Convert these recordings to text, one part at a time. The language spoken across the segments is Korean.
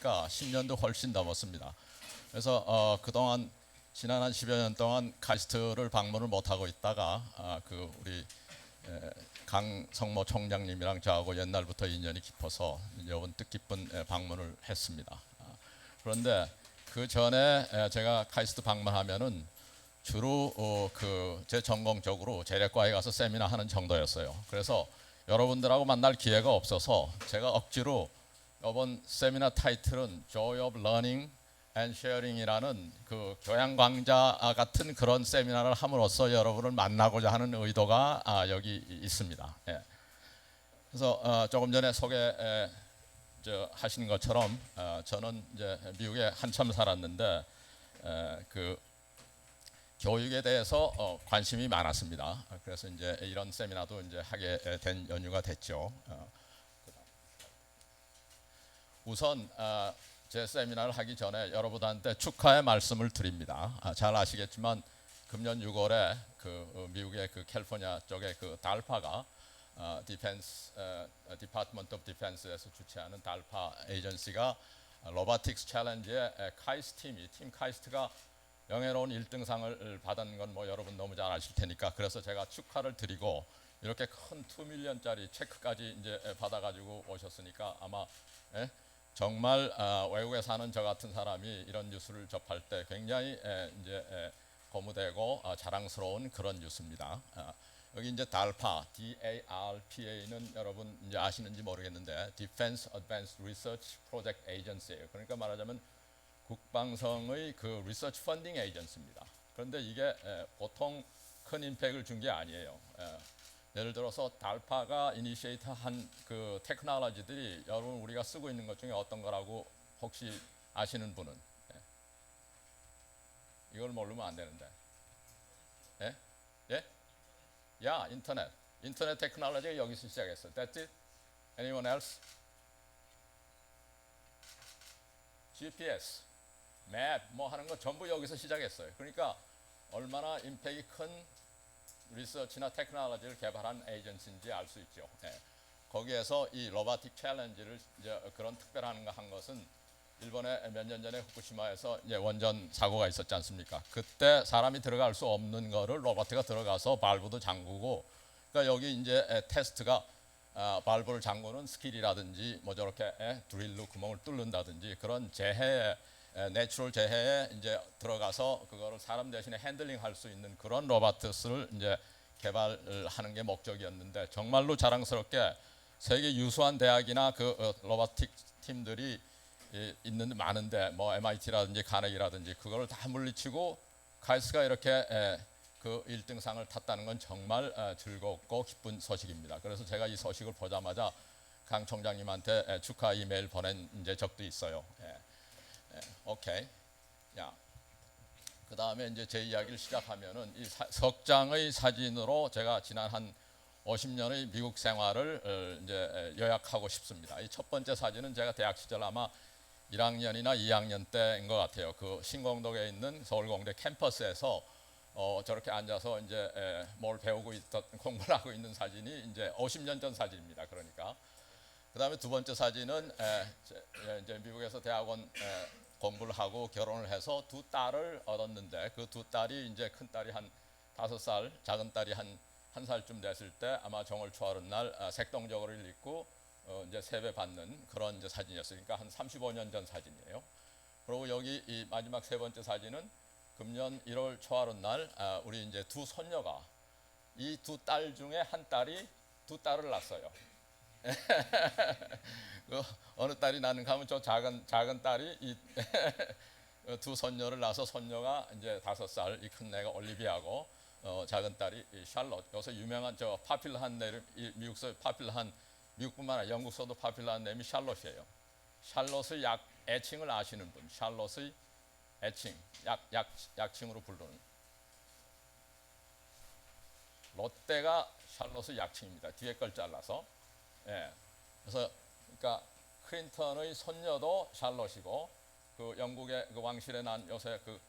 그러니까 10년도 훨씬 넘었습니다. 그래서 그동안 지난 한 10여 년 동안 카이스트를 방문을 못하고 있다가 그 우리 강성모 총장님이랑 저하고 옛날부터 인연이 깊어서 이번 뜻깊은 방문을 했습니다. 그런데 그 전에 제가 카이스트 방문하면은 주로 그 제 전공 쪽으로 재래과에 가서 세미나 하는 정도였어요. 그래서 여러분들하고 만날 기회가 없어서 제가 억지로 이번 세미나 타이틀은 Joy of Learning and Sharing이라는 그 교양 강좌 같은 그런 세미나를 함으로써 여러분을 만나고자 하는 의도가 여기 있습니다. 예. 그래서 조금 전에 하신 것처럼 저는 이제 미국에 한참 살았는데 그 교육에 대해서 관심이 많았습니다. 그래서 이제 이런 세미나도 이제 하게 된 연유가 됐죠. 우선 제 세미나를 하기 전에 여러분한테 축하의 말씀을 드립니다. 잘 아시겠지만 금년 6월에 그 미국의 그 캘리포니아 쪽에 그 달파가 Department of Defense에서 주최하는 달파 에이전시가 로보틱스 챌린지의 카이스트 팀 카이스트가 영예로운 1등상을 받은 건 뭐 여러분 너무 잘 아실 테니까 그래서 제가 축하를 드리고 이렇게 큰 2밀리언짜리 체크까지 이제 받아가지고 오셨으니까 아마 정말 외국에 사는 저 같은 사람이 이런 뉴스를 접할 때 굉장히 이제 고무되고 자랑스러운 그런 뉴스입니다. 여기 이제 달파, DARPA는 여러분 이제 아시는지 모르겠는데 Defense Advanced Research Project Agency예요. 그러니까 말하자면 국방성의 그 리서치 펀딩 에이전시입니다. 그런데 이게 보통 큰 임팩을 준 게 아니에요. 예를 들어서 달파가 이니시에이트한 그 테크놀로지들이 여러분 우리가 쓰고 있는 것 중에 어떤 거라고 혹시 아시는 분은? 이걸 모르면 안 되는데. 예? 예? 야, 인터넷 테크놀로지가 여기서 시작했어. That's it? Anyone else? GPS, 맵 뭐 하는 거 전부 여기서 시작했어요. 그러니까 얼마나 임팩이 큰 리서치나 테크놀로지를 개발한 에이전시인지 알 수 있죠. 거기에서 이 로보틱 챌린지를 이제 그런 특별한 거 한 것은 일본에 몇 년 전에 후쿠시마에서 이제 원전 사고가 있었지 않습니까? 그때 사람이 들어갈 수 없는 거를 로봇가 들어가서 발브도 잠그고, 그러니까 여기 이제 테스트가 발브를 잠그는 스킬이라든지 뭐 저렇게 드릴로 구멍을 뚫는다든지 그런 재해에 내추럴 재해에 이제 들어가서 그거를 사람 대신에 핸들링 할 수 있는 그런 로봇을 이제 개발하는 게 목적이었는데 정말로 자랑스럽게 세계 유수한 대학이나 그 로보틱 팀들이 있는데 많은데 뭐 MIT라든지 카네기라든지 그걸 다 물리치고 카이스트가 이렇게 그 1등상을 탔다는 건 정말 즐겁고 기쁜 소식입니다. 그래서 제가 이 소식을 보자마자 강 총장님한테 축하 이메일 보낸 이제 적도 있어요. 오케이. 야. 그 다음에 이제 제 이야기를 시작하면은 이 석 장의 사진으로 제가 지난 한 50년의 미국 생활을 이제 요약하고 싶습니다. 이 첫 번째 사진은 제가 대학 시절 아마 1학년이나 2학년 때인 것 같아요. 그 신공동에 있는 서울공대 캠퍼스에서 저렇게 앉아서 이제 뭘 배우고 있던 공부를 하고 있는 사진이 이제 50년 전 사진입니다. 그러니까 그 다음에 두 번째 사진은 이제 미국에서 대학원 공부를 하고 결혼을 해서 두 딸을 얻었는데 그 두 딸이 이제 큰 딸이 한 5살, 작은 딸이 한 살쯤 됐을 때 아마 정월 초하룻 날 색동저고리를 입고 이제 세배 받는 그런 이제 사진이었어요. 그러니까 한 35년 전 사진이에요. 그리고 여기 이 마지막 세 번째 사진은 금년 1월 초하룻 날 우리 이제 두 손녀가 이 두 딸 중에 한 딸이 두 딸을 낳았어요. 그 어느 딸이 낳는가 하면 저 작은 딸이 이 두 손녀를 낳아서 손녀가 이제 5살, 이 큰 애가 올리비아고 작은 딸이 이 샬롯. 요새 유명한 저 파퓰러한 이름, 미국서 파퓰러한 미국뿐만 아니라 영국서도 파퓰러한 이름이 샬롯이에요. 샬롯의 애칭을 아시는 분, 샬롯의 애칭, 약칭으로 부르는 롯데가 샬롯의 약칭입니다. 뒤에 걸 잘라서. 그래서 그러니까 클린턴의 손녀도 샬롯이고 그 영국의 그 왕실에 난 요새 그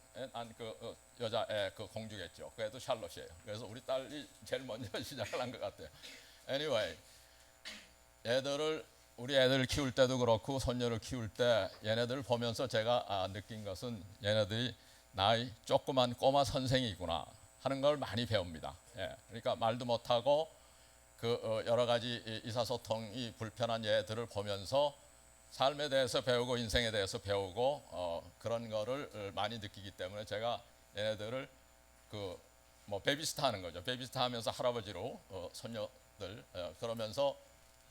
여자 그 공주겠죠. 그래도 샬롯이에요. 그래서 우리 딸이 제일 먼저 시작을 한 것 같아요. Anyway, 얘들을 우리 애들 키울 때도 그렇고 손녀를 키울 때 얘네들을 보면서 제가 느낀 것은 얘네들이 나의 조그만 꼬마 선생이구나 하는 걸 많이 배웁니다. 예, 그러니까 말도 못하고 그 여러 가지 의사소통이 불편한 얘들을 보면서 삶에 대해서 배우고 인생에 대해서 배우고 그런 거를 많이 느끼기 때문에 제가 얘네들을 그 뭐 베비시터 하는 거죠. 베비시터 하면서 할아버지로 손녀들 그러면서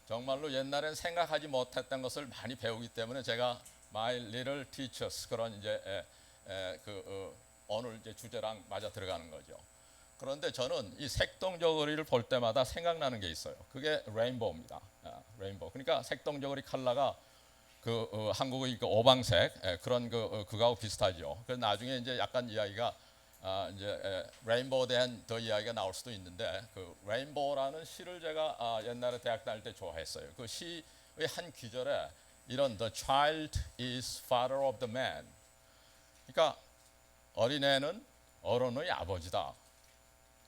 정말로 옛날엔 생각하지 못했던 것을 많이 배우기 때문에 제가 My Little Teachers 그런 이제 오늘 이제 주제랑 맞아 들어가는 거죠. 그런데 저는 이 색동저고리를 볼 때마다 생각나는 게 있어요. 그게 레인보우입니다. 레인보우. 그러니까 색동저고리 컬러가 한국의 그 오방색 그런 그거하고 비슷하죠. 그래서 나중에 이제 약간 이야기가 이제 레인보우에 대한 더 이야기가 나올 수도 있는데 그 레인보우라는 시를 제가 옛날에 대학 다닐 때 좋아했어요. 그 시의 한 구절에 이런 The child is father of the man. 그러니까 어린애는 어른의 아버지다.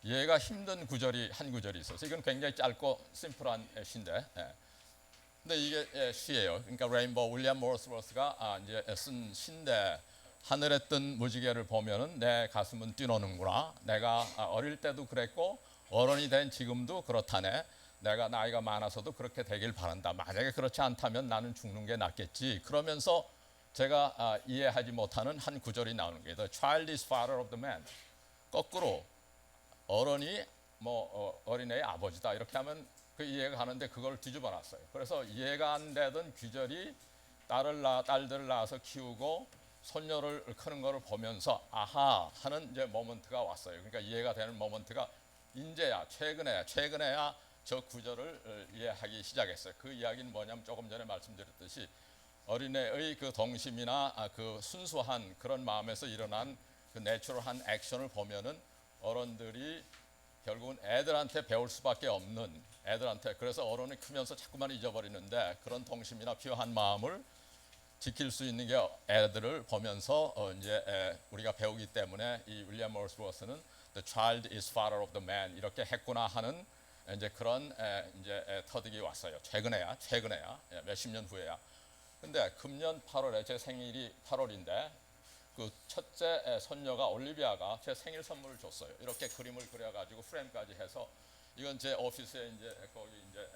이해가 힘든 구절이 한 구절이 있어서 이건 굉장히 짧고 심플한 시인데. 근데 이게 시예요. 그러니까 레인보우 윌리엄 월스워스가 이제 쓴 시인데 하늘에 뜬 무지개를 보면은 내 가슴은 뛰노는구나. 내가 어릴 때도 그랬고 어른이 된 지금도 그렇다네. 내가 나이가 많아서도 그렇게 되길 바란다. 만약에 그렇지 않다면 나는 죽는 게 낫겠지. 그러면서 제가 이해하지 못하는 한 구절이 나오는 게 The child is father of the man. 거꾸로 어른이 뭐 어린애의 아버지다. 이렇게 하면 그 이해가 가는데 그걸 뒤집어 놨어요. 그래서 이해가 안 되던 구절이 딸들을 낳아서 키우고 손녀를 크는 것을 보면서 아하 하는 이제 모먼트가 왔어요. 그러니까 이해가 되는 모먼트가 인제야 최근에야 저 구절을 이해하기 시작했어요. 그 이야기는 뭐냐면 조금 전에 말씀드렸듯이 어린애의 그 동심이나 그 순수한 그런 마음에서 일어난 그 내추럴한 액션을 보면은 어른들이 결국은 애들한테 배울 수밖에 없는 애들한테 그래서 어른이 크면서 자꾸만 잊어버리는데 그런 동심이나 피어한 마음을 지킬 수 있는 게 애들을 보면서 이제 우리가 배우기 때문에 이 윌리엄 월스워스는 The child is father of the man 이렇게 했구나 하는 이제 그런 이제 터득이 왔어요. 최근에야 몇십 년 후에야. 근데 금년 8월에 제 생일이 8월인데 그 첫째 손녀가 올리비아가 제 생일 선물을 줬어요. 이렇게 그림을 그려가지고 프레임까지 해서 이건 제 오피스에 이제 거기 이제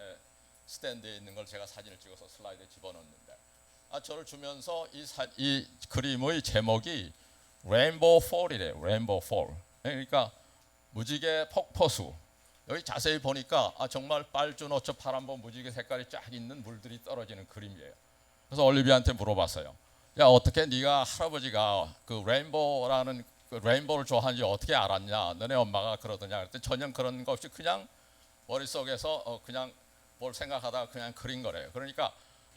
스탠드에 있는 걸 제가 사진을 찍어서 슬라이드에 집어넣는데 저를 주면서 이 그림의 제목이 레인보우 폴이래요. 레인보우 폴. 그러니까 무지개 폭포수. 여기 자세히 보니까 정말 빨주노초 파란보 무지개 색깔이 쫙 있는 물들이 떨어지는 그림이에요. 그래서 올리비아한테 물어봤어요. 야 어떻게 네가 할아버지가 그 레인보우라는 그 레인보우를 좋아하는지 어떻게 알았냐? 너네 엄마가 그러더냐? 그랬더니 전혀 그런 거 없이 그냥 머릿속에서 그냥 뭘 생각하다가 그냥 그린 거래요. 그러니까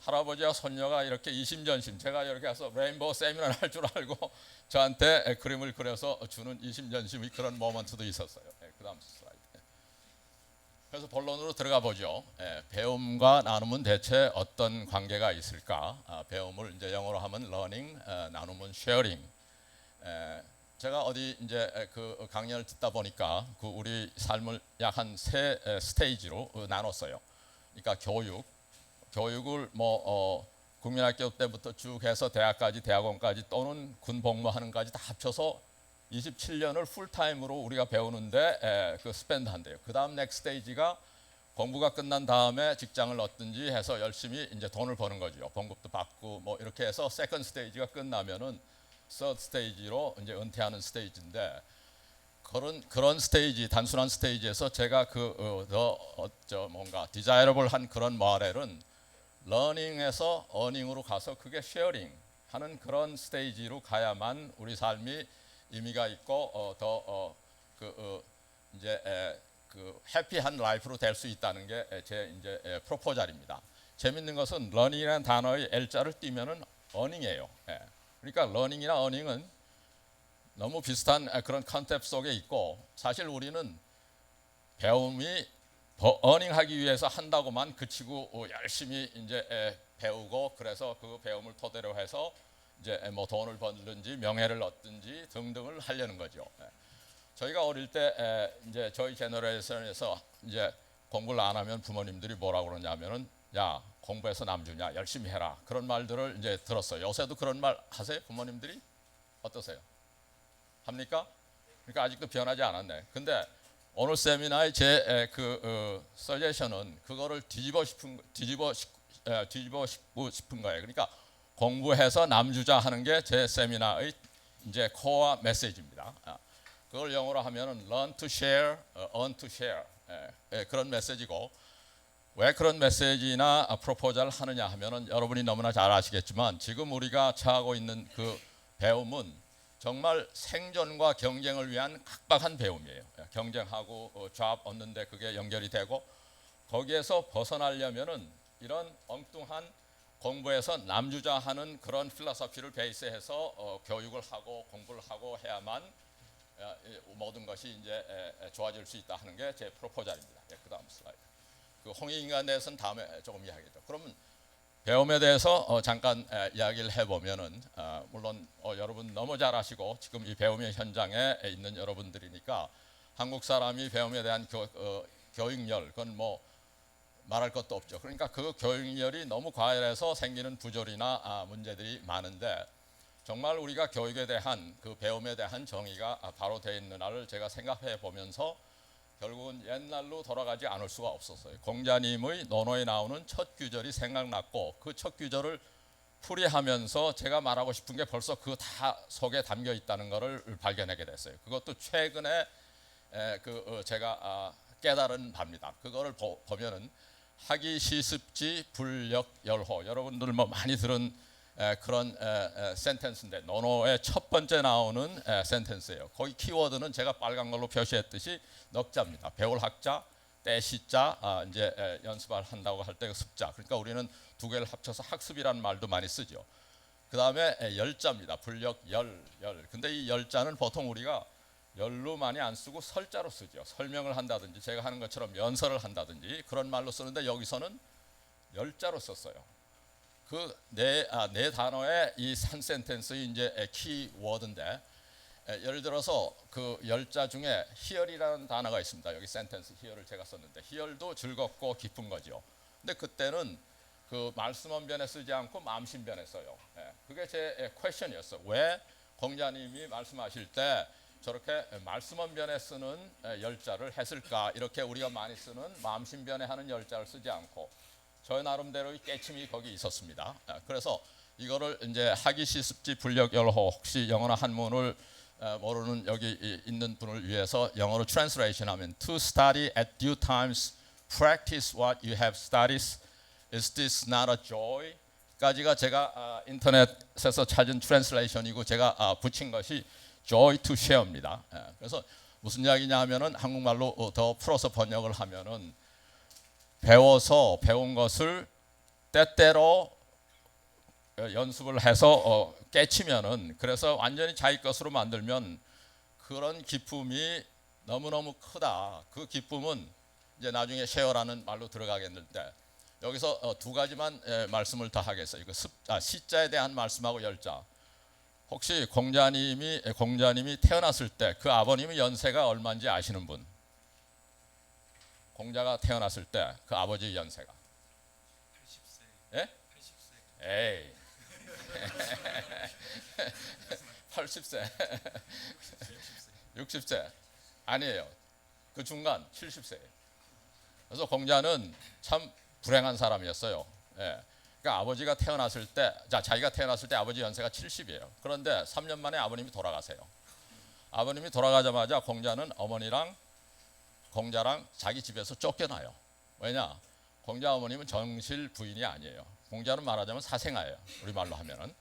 할아버지와 손녀가 이렇게 이심전심 제가 이렇게 해서 레인보우 세미나를 할 줄 알고 저한테 그림을 그려서 주는 이심전심이 그런 모먼트도 있었어요. 그 다음 슬라이드. 그래서 본론으로 들어가 보죠. 배움과 나눔은 대체 어떤 관계가 있을까? 배움을 이제 영어로 하면 learning, 나눔은 sharing. 제가 어디 이제 그 강연을 듣다 보니까 그 우리 삶을 약 한 세 스테이지로 나눴어요. 그러니까 교육을 뭐 국민학교 때부터 쭉 해서 대학까지 대학원까지 또는 군 복무하는까지 다 합쳐서 27년을 풀타임으로 우리가 배우는데 그 스펜드 한대요. 그 다음 넥스트 스테이지가 공부가 끝난 다음에 직장을 얻든지 해서 열심히 이제 돈을 버는 거죠. 봉급도 받고 뭐 이렇게 해서 세컨드 스테이지가 끝나면은 서드 스테이지로 이제 은퇴하는 스테이지인데 그런 스테이지 단순한 스테이지에서 제가 뭔가 디자이러블한 그런 말에는 러닝에서 어닝으로 가서 그게 쉐어링 하는 그런 스테이지로 가야만 우리 삶이 의미가 있고 이제 그 해피한 라이프로 될 수 있다는 게 제 이제 프로포절입니다. 재밌는 것은 러닝이라는 단어의 L자를 띄면은 어닝이에요. 그러니까 러닝이나 어닝은 너무 비슷한 그런 컨셉 속에 있고 사실 우리는 배움이 어닝하기 위해서 한다고만 그치고 열심히 이제 배우고 그래서 그 배움을 토대로 해서 이제 뭐 돈을 벌든지 명예를 얻든지 등등을 하려는 거죠. 저희가 어릴 때 이제 저희 제너레이션에서 이제 공부를 안 하면 부모님들이 뭐라고 그러냐면은 야 공부해서 남 주냐 열심히 해라 그런 말들을 이제 들었어요. 요새도 그런 말 하세요 부모님들이? 어떠세요? 합니까? 그러니까 아직도 변하지 않았네. 근데 오늘 세미나의 제그 서제션은 그거를 뒤집고 싶은 거예요. 그러니까 공부해서 남주자 하는 게 제 세미나의 이제 코어 메시지입니다. 그걸 영어로 하면은 learn to share, earn to share 그런 메시지고 왜 그런 메시지나 프로포즈를 하느냐 하면은 여러분이 너무나 잘 아시겠지만 지금 우리가 처하고 있는 그 배움은 정말 생존과 경쟁을 위한 각박한 배움이에요. 경쟁하고 잡 얻는데 그게 연결이 되고 거기에서 벗어나려면은 이런 엉뚱한 공부해서 남주자 하는 그런 필로소피를 베이스해서 교육을 하고 공부를 하고 해야만 모든 것이 이제 좋아질 수 있다 하는 게 제 프로포절입니다. 그 다음 슬라이드. 그 홍익인간에 대해서는 다음에 조금 이야기죠. 그러면 배움에 대해서 잠깐 이야기를 해보면은 물론 여러분 너무 잘 아시고 지금 이 배움의 현장에 있는 여러분들이니까 한국 사람이 배움에 대한 교육열 그건 뭐 말할 것도 없죠. 그러니까 그 교육열이 너무 과열해서 생기는 부조리나 문제들이 많은데 정말 우리가 교육에 대한 그 배움에 대한 정의가 바로 되어 있는 날을 제가 생각해 보면서 결국은 옛날로 돌아가지 않을 수가 없었어요. 공자님의 논어에 나오는 첫 규절이 생각났고 그 첫 규절을 풀이하면서 제가 말하고 싶은 게 벌써 그 다 속에 담겨 있다는 것을 발견하게 됐어요. 그것도 최근에 제가 깨달은 바입니다. 그거를 보면은 하기 시습지 불역열호 여러분들 뭐 많이 들은 그런 센텐스인데 논어의 첫 번째 나오는 센텐스예요. 거기 키워드는 제가 빨간 걸로 표시했듯이 넉자입니다. 배울 학자, 떼시자 이제 연습을 한다고 할 때 습자. 그러니까 우리는 두 개를 합쳐서 학습이라는 말도 많이 쓰죠. 그 다음에 열자입니다. 불역 열. 근데 이 열자는 보통 우리가 열로 많이 안 쓰고 설자로 쓰죠. 설명을 한다든지 제가 하는 것처럼 연설을 한다든지 그런 말로 쓰는데 여기서는 열자로 썼어요. 그 네 단어의 이 한 센텐스의 이제 키워드인데 예를 들어서 그 열자 중에 희열이라는 단어가 있습니다. 여기 센텐스 희열을 제가 썼는데 희열도 즐겁고 기쁜 거죠. 근데 그때는 그 말씀원변에 쓰지 않고 마음신변에 써요. 그게 제 퀘션이었어요. 왜 공자님이 말씀하실 때 저렇게 말씀원변에 쓰는 열자를 했을까? 이렇게 우리가 많이 쓰는 마음신변에 하는 열자를 쓰지 않고 저 나름대로의 깨침이 거기 있었습니다. 그래서 이거를 이제 하기시습지 불역열호 혹시 영어나 한문을 모르는 여기 있는 분을 위해서 영어로 트랜스레이션하면 to study at due times, practice what you have studied. Is this not a joy? 까지가 제가 인터넷에서 찾은 트랜스레이션이고 제가 붙인 것이 joy to share입니다. 그래서 무슨 이야기냐 하면은 한국말로 더 풀어서 번역을 하면은 배워서 배운 것을 때때로 연습을 해서 깨치면은 그래서 완전히 자기 것으로 만들면 그런 기쁨이 너무너무 크다. 그 기쁨은 이제 나중에 쉐어라는 말로 들어가겠는데 여기서 두 가지만 말씀을 더 하겠어요. 이거 시자에 대한 말씀하고 열자. 혹시 공자님이 태어났을 때 그 아버님의 연세가 얼마인지 아시는 분? 공자가 태어났을 때 그 아버지 연세가 80세. 예? 80세. 에이. 80세. 60세. 아니에요. 그 중간 70세. 그래서 공자는 참 불행한 사람이었어요. 예. 그러니까 아버지가 태어났을 때, 자기가 태어났을 때 아버지 연세가 70이에요. 그런데 3년 만에 아버님이 돌아가세요. 아버님이 돌아가자마자 공자는 어머니랑 공자랑 자기 집에서 쫓겨나요. 왜냐? 공자 어머님은 정실 부인이 아니에요. 공자는 말하자면 사생아예요. 우리말로 하면은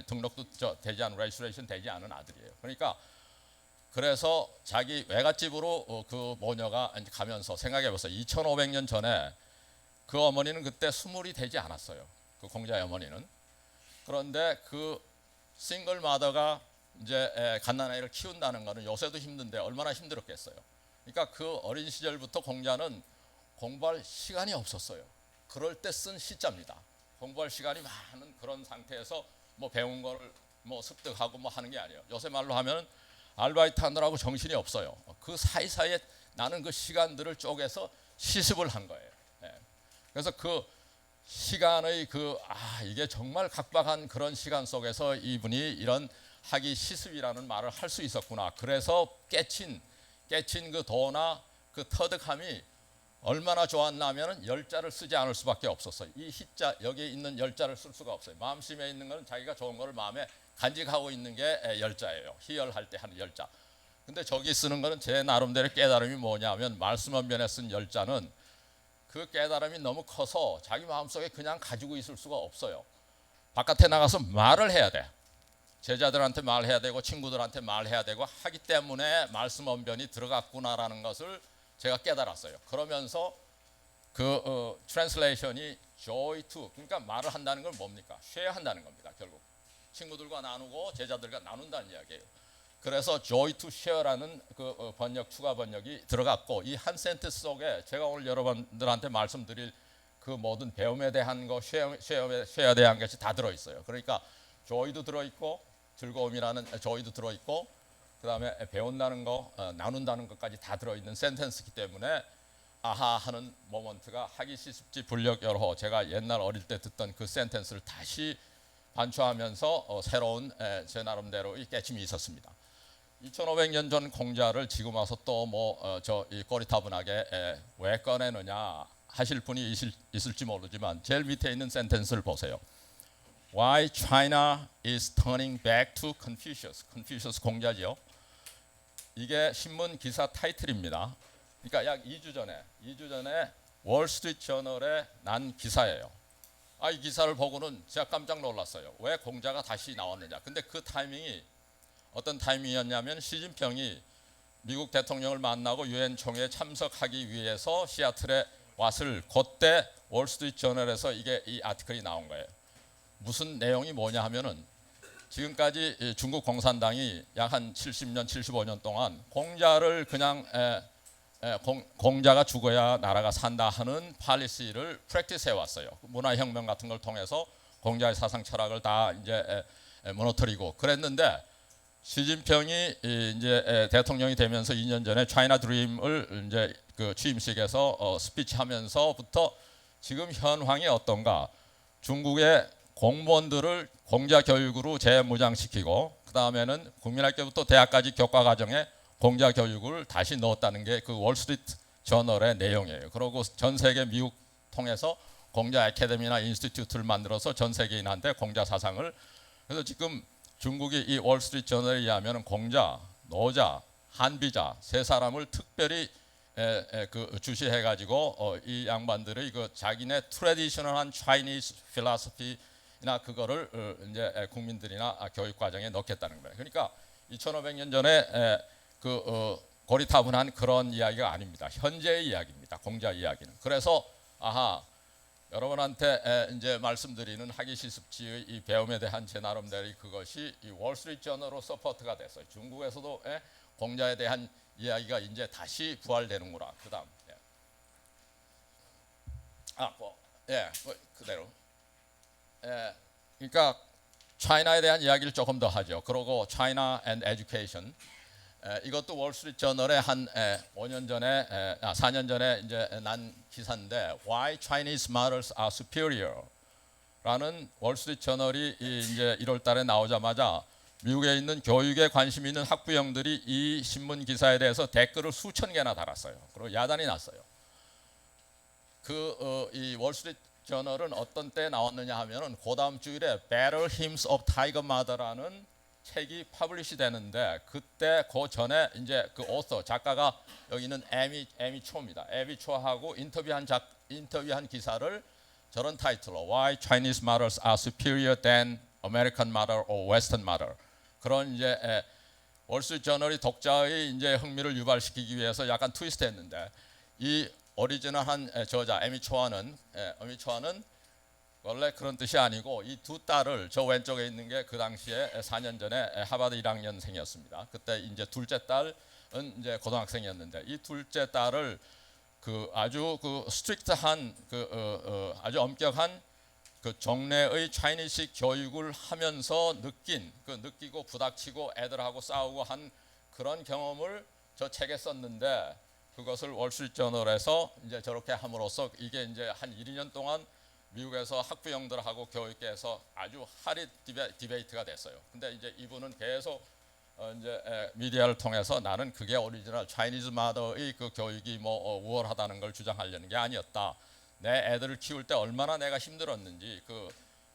등록도 되지 않은 레지스트레이션 되지 않은 아들이에요. 그러니까 그래서 자기 외갓집으로 그 모녀가 가면서 생각해보세요. 2500년 전에 그 어머니는 그때 스물이 되지 않았어요. 그 공자의 어머니는. 그런데 그 싱글 마더가 이제 갓난아이를 키운다는 것은 요새도 힘든데 얼마나 힘들었겠어요. 그러니까 그 어린 시절부터 공자는 공부할 시간이 없었어요. 그럴 때 쓴 시자입니다. 공부할 시간이 많은 그런 상태에서 뭐 배운 거를 뭐 습득하고 뭐 하는 게 아니에요. 요새 말로 하면 아르바이트 하느라고 정신이 없어요. 그 사이사이에 나는 그 시간들을 쪼개서 시습을 한 거예요. 그래서 그 시간의 이게 정말 각박한 그런 시간 속에서 이분이 이런 학위 시습이라는 말을 할 수 있었구나. 그래서 깨친 그 도나 그 터득함이 얼마나 좋았냐면은 열자를 쓰지 않을 수밖에 없었어요. 이 희자 여기에 있는 열자를 쓸 수가 없어요. 마음심에 있는 것은 자기가 좋은 거를 마음에 간직하고 있는 게 열자예요. 희열할 때 하는 열자. 근데 저기 쓰는 거는 제 나름대로 깨달음이 뭐냐면 말씀 언변에 쓴 열자는 그 깨달음이 너무 커서 자기 마음속에 그냥 가지고 있을 수가 없어요. 바깥에 나가서 말을 해야 돼. 제자들한테 말해야 되고 친구들한테 말해야 되고 하기 때문에 말씀 언변이 들어갔구나라는 것을 제가 깨달았어요. 그러면서 트랜슬레이션이 joy to, 그러니까 말을 한다는 건 뭡니까? 쉐어한다는 겁니다. 결국 친구들과 나누고 제자들과 나눈다는 이야기예요. 그래서 joy to share라는 추가 번역이 들어갔고, 이 한 센텐스 속에 제가 오늘 여러분들한테 말씀드릴 그 모든 배움에 대한 거, 쉐어에 대한 것이 다 들어있어요. 그러니까 joy도 들어있고 즐거움이라는 joy도 들어있고, 그 다음에 배운다는 거, 나눈다는 것까지 다 들어있는 센텐스이기 때문에 아하 하는 모먼트가 학위 시습지 불력 여러, 제가 옛날 어릴 때 듣던 그 센텐스를 다시 반추하면서 새로운 제 나름대로의 깨침이 있었습니다. 2500년 전 공자를 지금 와서 또 이 꼬리타분하게 왜 꺼내느냐 하실 분이 있을지 모르지만 제일 밑에 있는 센텐스를 보세요. Why China is turning back to Confucius. Confucius 공자지요. 이게 신문 기사 타이틀입니다. 그러니까 약 2주 전에 월스트리트저널에 난 기사예요. 이 기사를 보고는 제가 깜짝 놀랐어요. 왜 공자가 다시 나왔느냐. 근데 그 타이밍이 어떤 타이밍이었냐면 시진핑이 미국 대통령을 만나고 유엔 총회에 참석하기 위해서 시애틀에 왔을 그때 월스트리트저널에서 이 아티클이 나온 거예요. 무슨 내용이 뭐냐 하면은 지금까지 중국 공산당이 약 한 70년, 75년 동안 공자를 그냥 공자가 죽어야 나라가 산다 하는 팔리시를 프랙티스 해왔어요. 문화혁명 같은 걸 통해서 공자의 사상 철학을 다 이제 무너뜨리고 그랬는데, 시진핑이 이제 대통령이 되면서 2년 전에 차이나 드림을 이제 취임식에서 스피치하면서부터 지금 현황이 어떤가? 중국의 공무원들을 공자 교육으로 재무장시키고, 그 다음에는 국민학교부터 대학까지 교과 과정에 공자 교육을 다시 넣었다는 게 그 월스트리트 저널의 내용이에요. 그리고 전 세계 미국 통해서 공자 아카데미나 인스티튜트를 만들어서 전 세계인한테 공자 사상을, 그래서 지금 중국이 이 월스트리트 저널에 의하면 공자, 노자, 한비자 세 사람을 특별히 주시해 가지고 이 양반들의 자기네 트래디셔널한 차이니즈 필로소피나 그거를 이제 국민들이나 교육 과정에 넣겠다는 거예요. 그러니까 2500년 전에 고리타분한 그런 이야기가 아닙니다. 현재의 이야기입니다. 공자 이야기는. 그래서 여러분한테 이제 말씀드리는 학위 시습지의 이 배움에 대한 제 나름대로 그것이 이 월스트리트 저널로 서포트가 됐어요. 중국에서도 공자에 대한 이야기가 이제 다시 부활되는구나. 그다음 그대로. 그러니까 차이나에 대한 이야기를 조금 더 하죠. 그리고 China and Education. 이것도 월스트리트 저널에 한 5년 전에 4년 전에 이제 난 기사인데 Why Chinese Models Are Superior 라는 월스트리트 저널이 이제 1월 달에 나오자마자 미국에 있는 교육에 관심 있는 학부형들이 이 신문 기사에 대해서 댓글을 수천 개나 달았어요. 그리고 야단이 났어요. 이 월스트리트 저널은 어떤 때 나왔느냐 하면은 그 다음 주일에 Battle Hymns of Tiger Mother라는 책이 퍼블리시 되는데, 그때 그 전에 이제 그 오서 작가가 여기는 에미 초입니다. 에미 초하고 인터뷰한 기사를 저런 타이틀로 Why Chinese Models Are Superior Than American Model or Western Model. 그런 이제 월스트리트 저널이 독자의 이제 흥미를 유발시키기 위해서 약간 트위스트했는데, 이 오리지널한 저자 에미 초아는 원래 그런 뜻이 아니고 이 두 딸을, 저 왼쪽에 있는 게 그 당시에 4년 전에 하버드 1학년생이었습니다. 그때 이제 둘째 딸은 이제 고등학생이었는데, 이 둘째 딸을 아주 스트릭트한 아주 엄격한 정례의 차이니식 교육을 하면서 느끼고 부닥치고 애들하고 싸우고 한 그런 경험을 저 책에 썼는데, 그것을 월스트리트 저널에서 이제 저렇게 함으로써 이게 이제 한 1, 2년 동안 미국에서 학부형들하고 교육계에서 아주 핫한 디베이트가 됐어요. 근데 이제 이분은 계속 이제 미디어를 통해서 나는 그게 오리지널 차이니즈 마더의 그 교육이 뭐 우월하다는 걸 주장하려는 게 아니었다. 내 애들을 키울 때 얼마나 내가 힘들었는지 그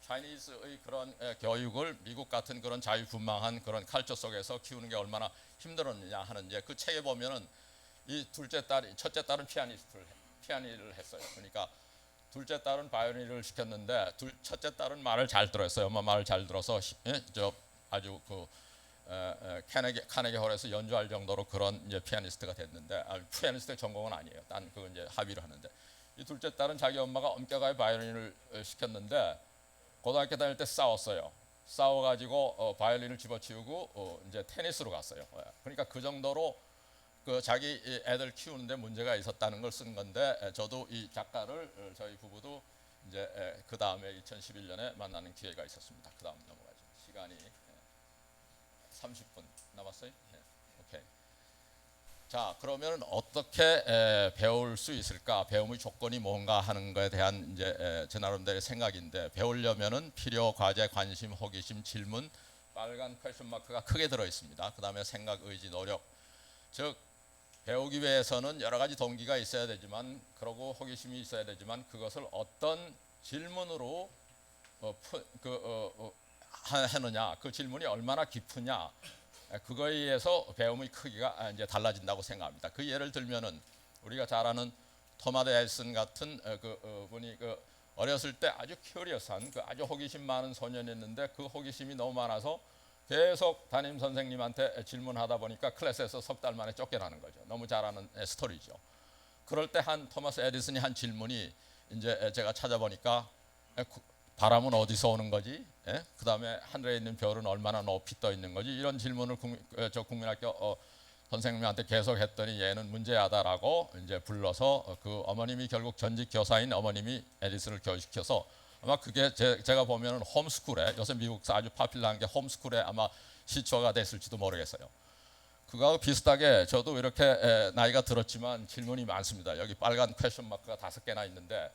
차이니즈의 그런 교육을 미국 같은 그런 자유분방한 그런 칼처 속에서 키우는 게 얼마나 힘들었느냐 하는 이제 그 책에 보면은 이 첫째 딸은 피아니를 했어요. 그러니까 둘째 딸은 바이올린을 시켰는데 첫째 딸은 말을 잘 들었어요. 엄마 말을 잘 들어서 저 아주 그 카네기 홀에서 연주할 정도로 그런 이제 피아니스트가 됐는데 피아니스트 전공은 아니에요. 딴 그 이제 합의를 하는데 이 둘째 딸은 자기 엄마가 엄격하게 바이올린을 시켰는데 고등학교 다닐 때 싸웠어요. 싸워가지고 바이올린을 집어치우고 이제 테니스로 갔어요. 그러니까 그 정도로 그 자기 애들 키우는데 문제가 있었다는 걸 쓴 건데 저도 이 작가를 저희 부부도 이제 그 다음에 2011년에 만나는 기회가 있었습니다. 그 다음 넘어가죠. 시간이 30분 남았어요? 네. 오케이. 자, 그러면 어떻게 배울 수 있을까? 배움의 조건이 뭔가 하는 것에 대한 이제 제 나름대로의 생각인데 배우려면은 필요, 과제, 관심, 호기심, 질문, 빨간 퀘스천 마크가 크게 들어 있습니다. 그 다음에 생각, 의지, 노력. 즉 배우기 위해서는 여러 가지 동기가 있어야 되지만 그러고 호기심이 있어야 되지만 그것을 어떤 질문으로 하느냐, 그 질문이 얼마나 깊으냐, 그거에 의해서 배움의 크기가 이제 달라진다고 생각합니다. 그 예를 들면은 우리가 잘 아는 토마스 에디슨 같은 분이 어렸을 때 아주 큐리어스한 아주 호기심 많은 소년이었는데 그 호기심이 너무 많아서 계속 담임 선생님한테 질문하다 보니까 클래스에서 석 달 만에 쫓겨나는 거죠. 너무 잘 아는 스토리죠. 그럴 때 토마스 에디슨이 한 질문이 이제 제가 찾아보니까 바람은 어디서 오는 거지? 그 다음에 하늘에 있는 별은 얼마나 높이 떠 있는 거지? 이런 질문을 저 국민학교 선생님한테 계속 했더니 얘는 문제하다라고 이제 불러서 그 어머님이 결국 전직 교사인 어머님이 에디슨을 교육시켜서 아마 그게 제가 보면은 홈스쿨에 요새 미국에서 아주 파퓰러한 게 홈스쿨에 아마 시초가 됐을지도 모르겠어요. 그거하고 비슷하게 저도 이렇게 나이가 들었지만 질문이 많습니다. 여기 빨간 퀘스천 마크가 5개나 있는데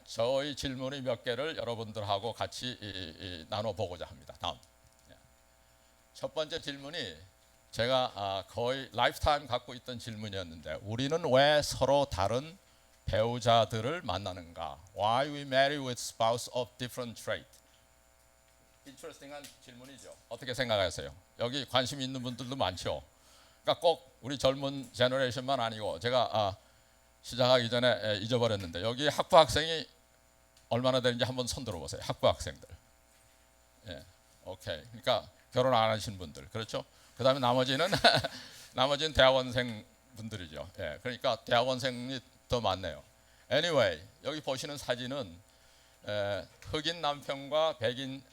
저의 질문이 몇 개를 여러분들하고 같이 나눠보고자 합니다. 다음. 첫 번째 질문이 제가 거의 라이프타임 갖고 있던 질문이었는데 우리는 왜 서로 다른 배우자들을 만나는가? Why we marry with spouse of different trait? 인터레스팅한 질문이죠. 어떻게 생각하세요? 여기 관심 있는 분들도 많죠. 그러니까 꼭 우리 젊은 제너레이션만 아니고 제가 시작하기 전에 잊어버렸는데 여기 학부 학생이 얼마나 되는지 한번 손 들어보세요. 학부 학생들. 예, 오케이. 그러니까 결혼 안 하신 분들, 그렇죠? 그 다음에 나머지는 대학원생 분들이죠. 예, 그러니까 대학원생이 더 많네요. Anyway, 여기 보시는 사진은 흑인 남편과 백인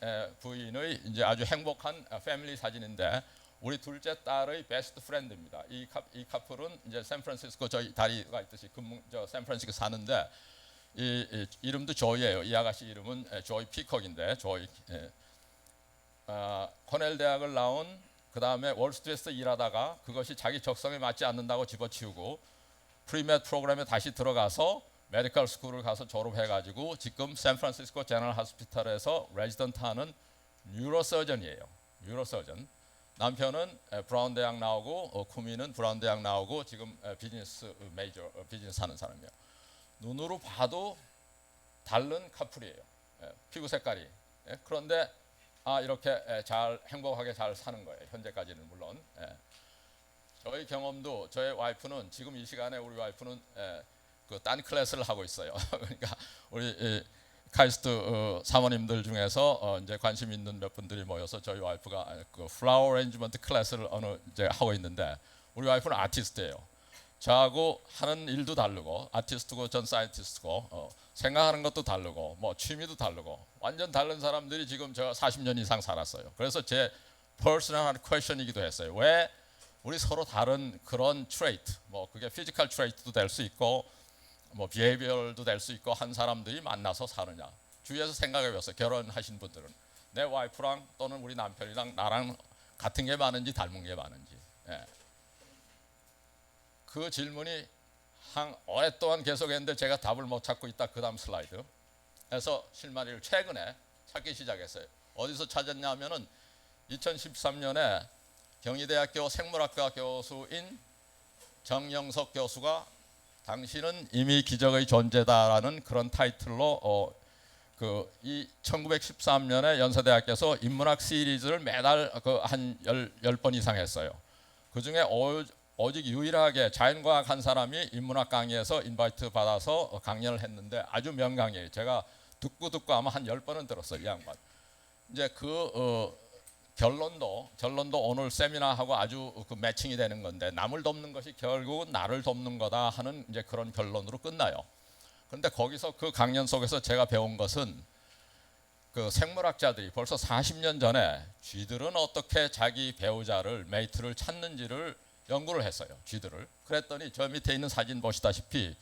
부인의 이제 아주 행복한 패밀리 사진인데 우리 둘째 딸의 베스트 프렌드입니다. 이 커플은 이제 샌프란시스코 저희 다리가 있듯이 저 샌프란시스코 사는데 이 이름도 조이예요. 이 아가씨 이름은 조이 피콕인데 조이 코넬 대학을 나온 그 다음에 월스트리트에서 일하다가 그것이 자기 적성에 맞지 않는다고 집어치우고 프리메드 프로그램에 다시 들어가서 메디컬 스쿨을 가서 졸업해가지고 지금 샌프란시스코 제너럴 하스피탈에서 레지던트 하는 뉴로서전이에요. 뉴로서전. 남편은 브라운 대학 나오고 쿠미는 브라운 대학 나오고 지금 비즈니스 메이저 비즈니스 하는 사람이에요. 눈으로 봐도 다른 커플이에요. 피부 색깔이. 그런데 이렇게 잘 행복하게 잘 사는 거예요. 현재까지는 물론. 저희 경험도 저의 와이프는 지금 이 시간에 우리 와이프는 그 딴 클래스를 하고 있어요. 그러니까 우리 카이스트 사모님들 중에서 이제 관심 있는 몇 분들이 모여서 저희 와이프가 그 플라워 어레인지먼트 클래스를 이제 하고 있는데 우리 와이프는 아티스트예요. 저하고 하는 일도 다르고 아티스트고 전 사이언티스트고 생각하는 것도 다르고 뭐 취미도 다르고 완전 다른 사람들이 지금 제가 40년 이상 살았어요. 그래서 제 퍼스널한 퀘스천이기도 했어요. 왜 우리 서로 다른 그런 트레이트, 뭐 그게 피지컬 트레이트도 될 수 있고 뭐 비헤이비얼도 될 수 있고 한 사람들이 만나서 사느냐. 주위에서 생각해 보세요. 결혼하신 분들은 내 와이프랑 또는 우리 남편이랑 나랑 같은 게 많은지 닮은 게 많은지. 그 질문이 한 오랫동안 계속했는데 제가 답을 못 찾고 있다. 그 다음 슬라이드. 실마리를 최근에 찾기 시작했어요. 어디서 찾았냐면은 2013년에 경희대학교 생물학과 교수인 정영석 교수가 당신은 이미 기적의 존재다라는 그런 타이틀로 이 1913년에 연세대학교에서 인문학 시리즈를 매달 한 10번 이상 했어요. 그중에 오직 유일하게 자연과학 한 사람이 인문학 강의에서 인바이트 받아서 강연을 했는데 아주 명강의예요. 제가 듣고 아마 한 10번은 들었어요. 이 양반. 이제 결론도 오늘 세미나하고 아주 매칭이 되는 건데, 남을 돕는 것이 결국은 나를 돕는 거다 하는 이제 그런 결론으로 끝나요. 그런데 거기서 그 강연 속에서 제가 배운 것은 그 생물학자들이 벌써 40년 전에 쥐들은 어떻게 자기 배우자를, 메이트를 찾는지를 연구를 했어요. 쥐들을. 그랬더니 저 밑에 있는 사진 보시다시피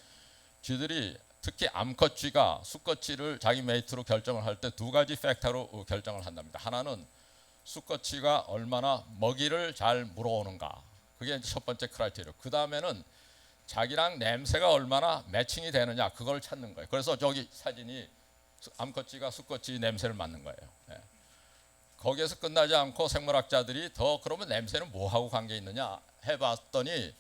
쥐들이 특히 암컷쥐가 수컷쥐를 자기 메이트로 결정을 할 때 두 가지 팩터로 결정을 한답니다. 하나는 수컷쥐가 얼마나 먹이를 잘 물어오는가. 그게 첫 번째 크라이테리어. 그 다음에는 자기랑 냄새가 얼마나 매칭이 되느냐, 그걸 찾는 거예요. 그래서 저기 사진이 암컷쥐가 수컷쥐 냄새를 맡는 거예요. 예. 거기에서 끝나지 않고 생물학자들이 그러면 냄새는 뭐하고 관계 있느냐 해봤더니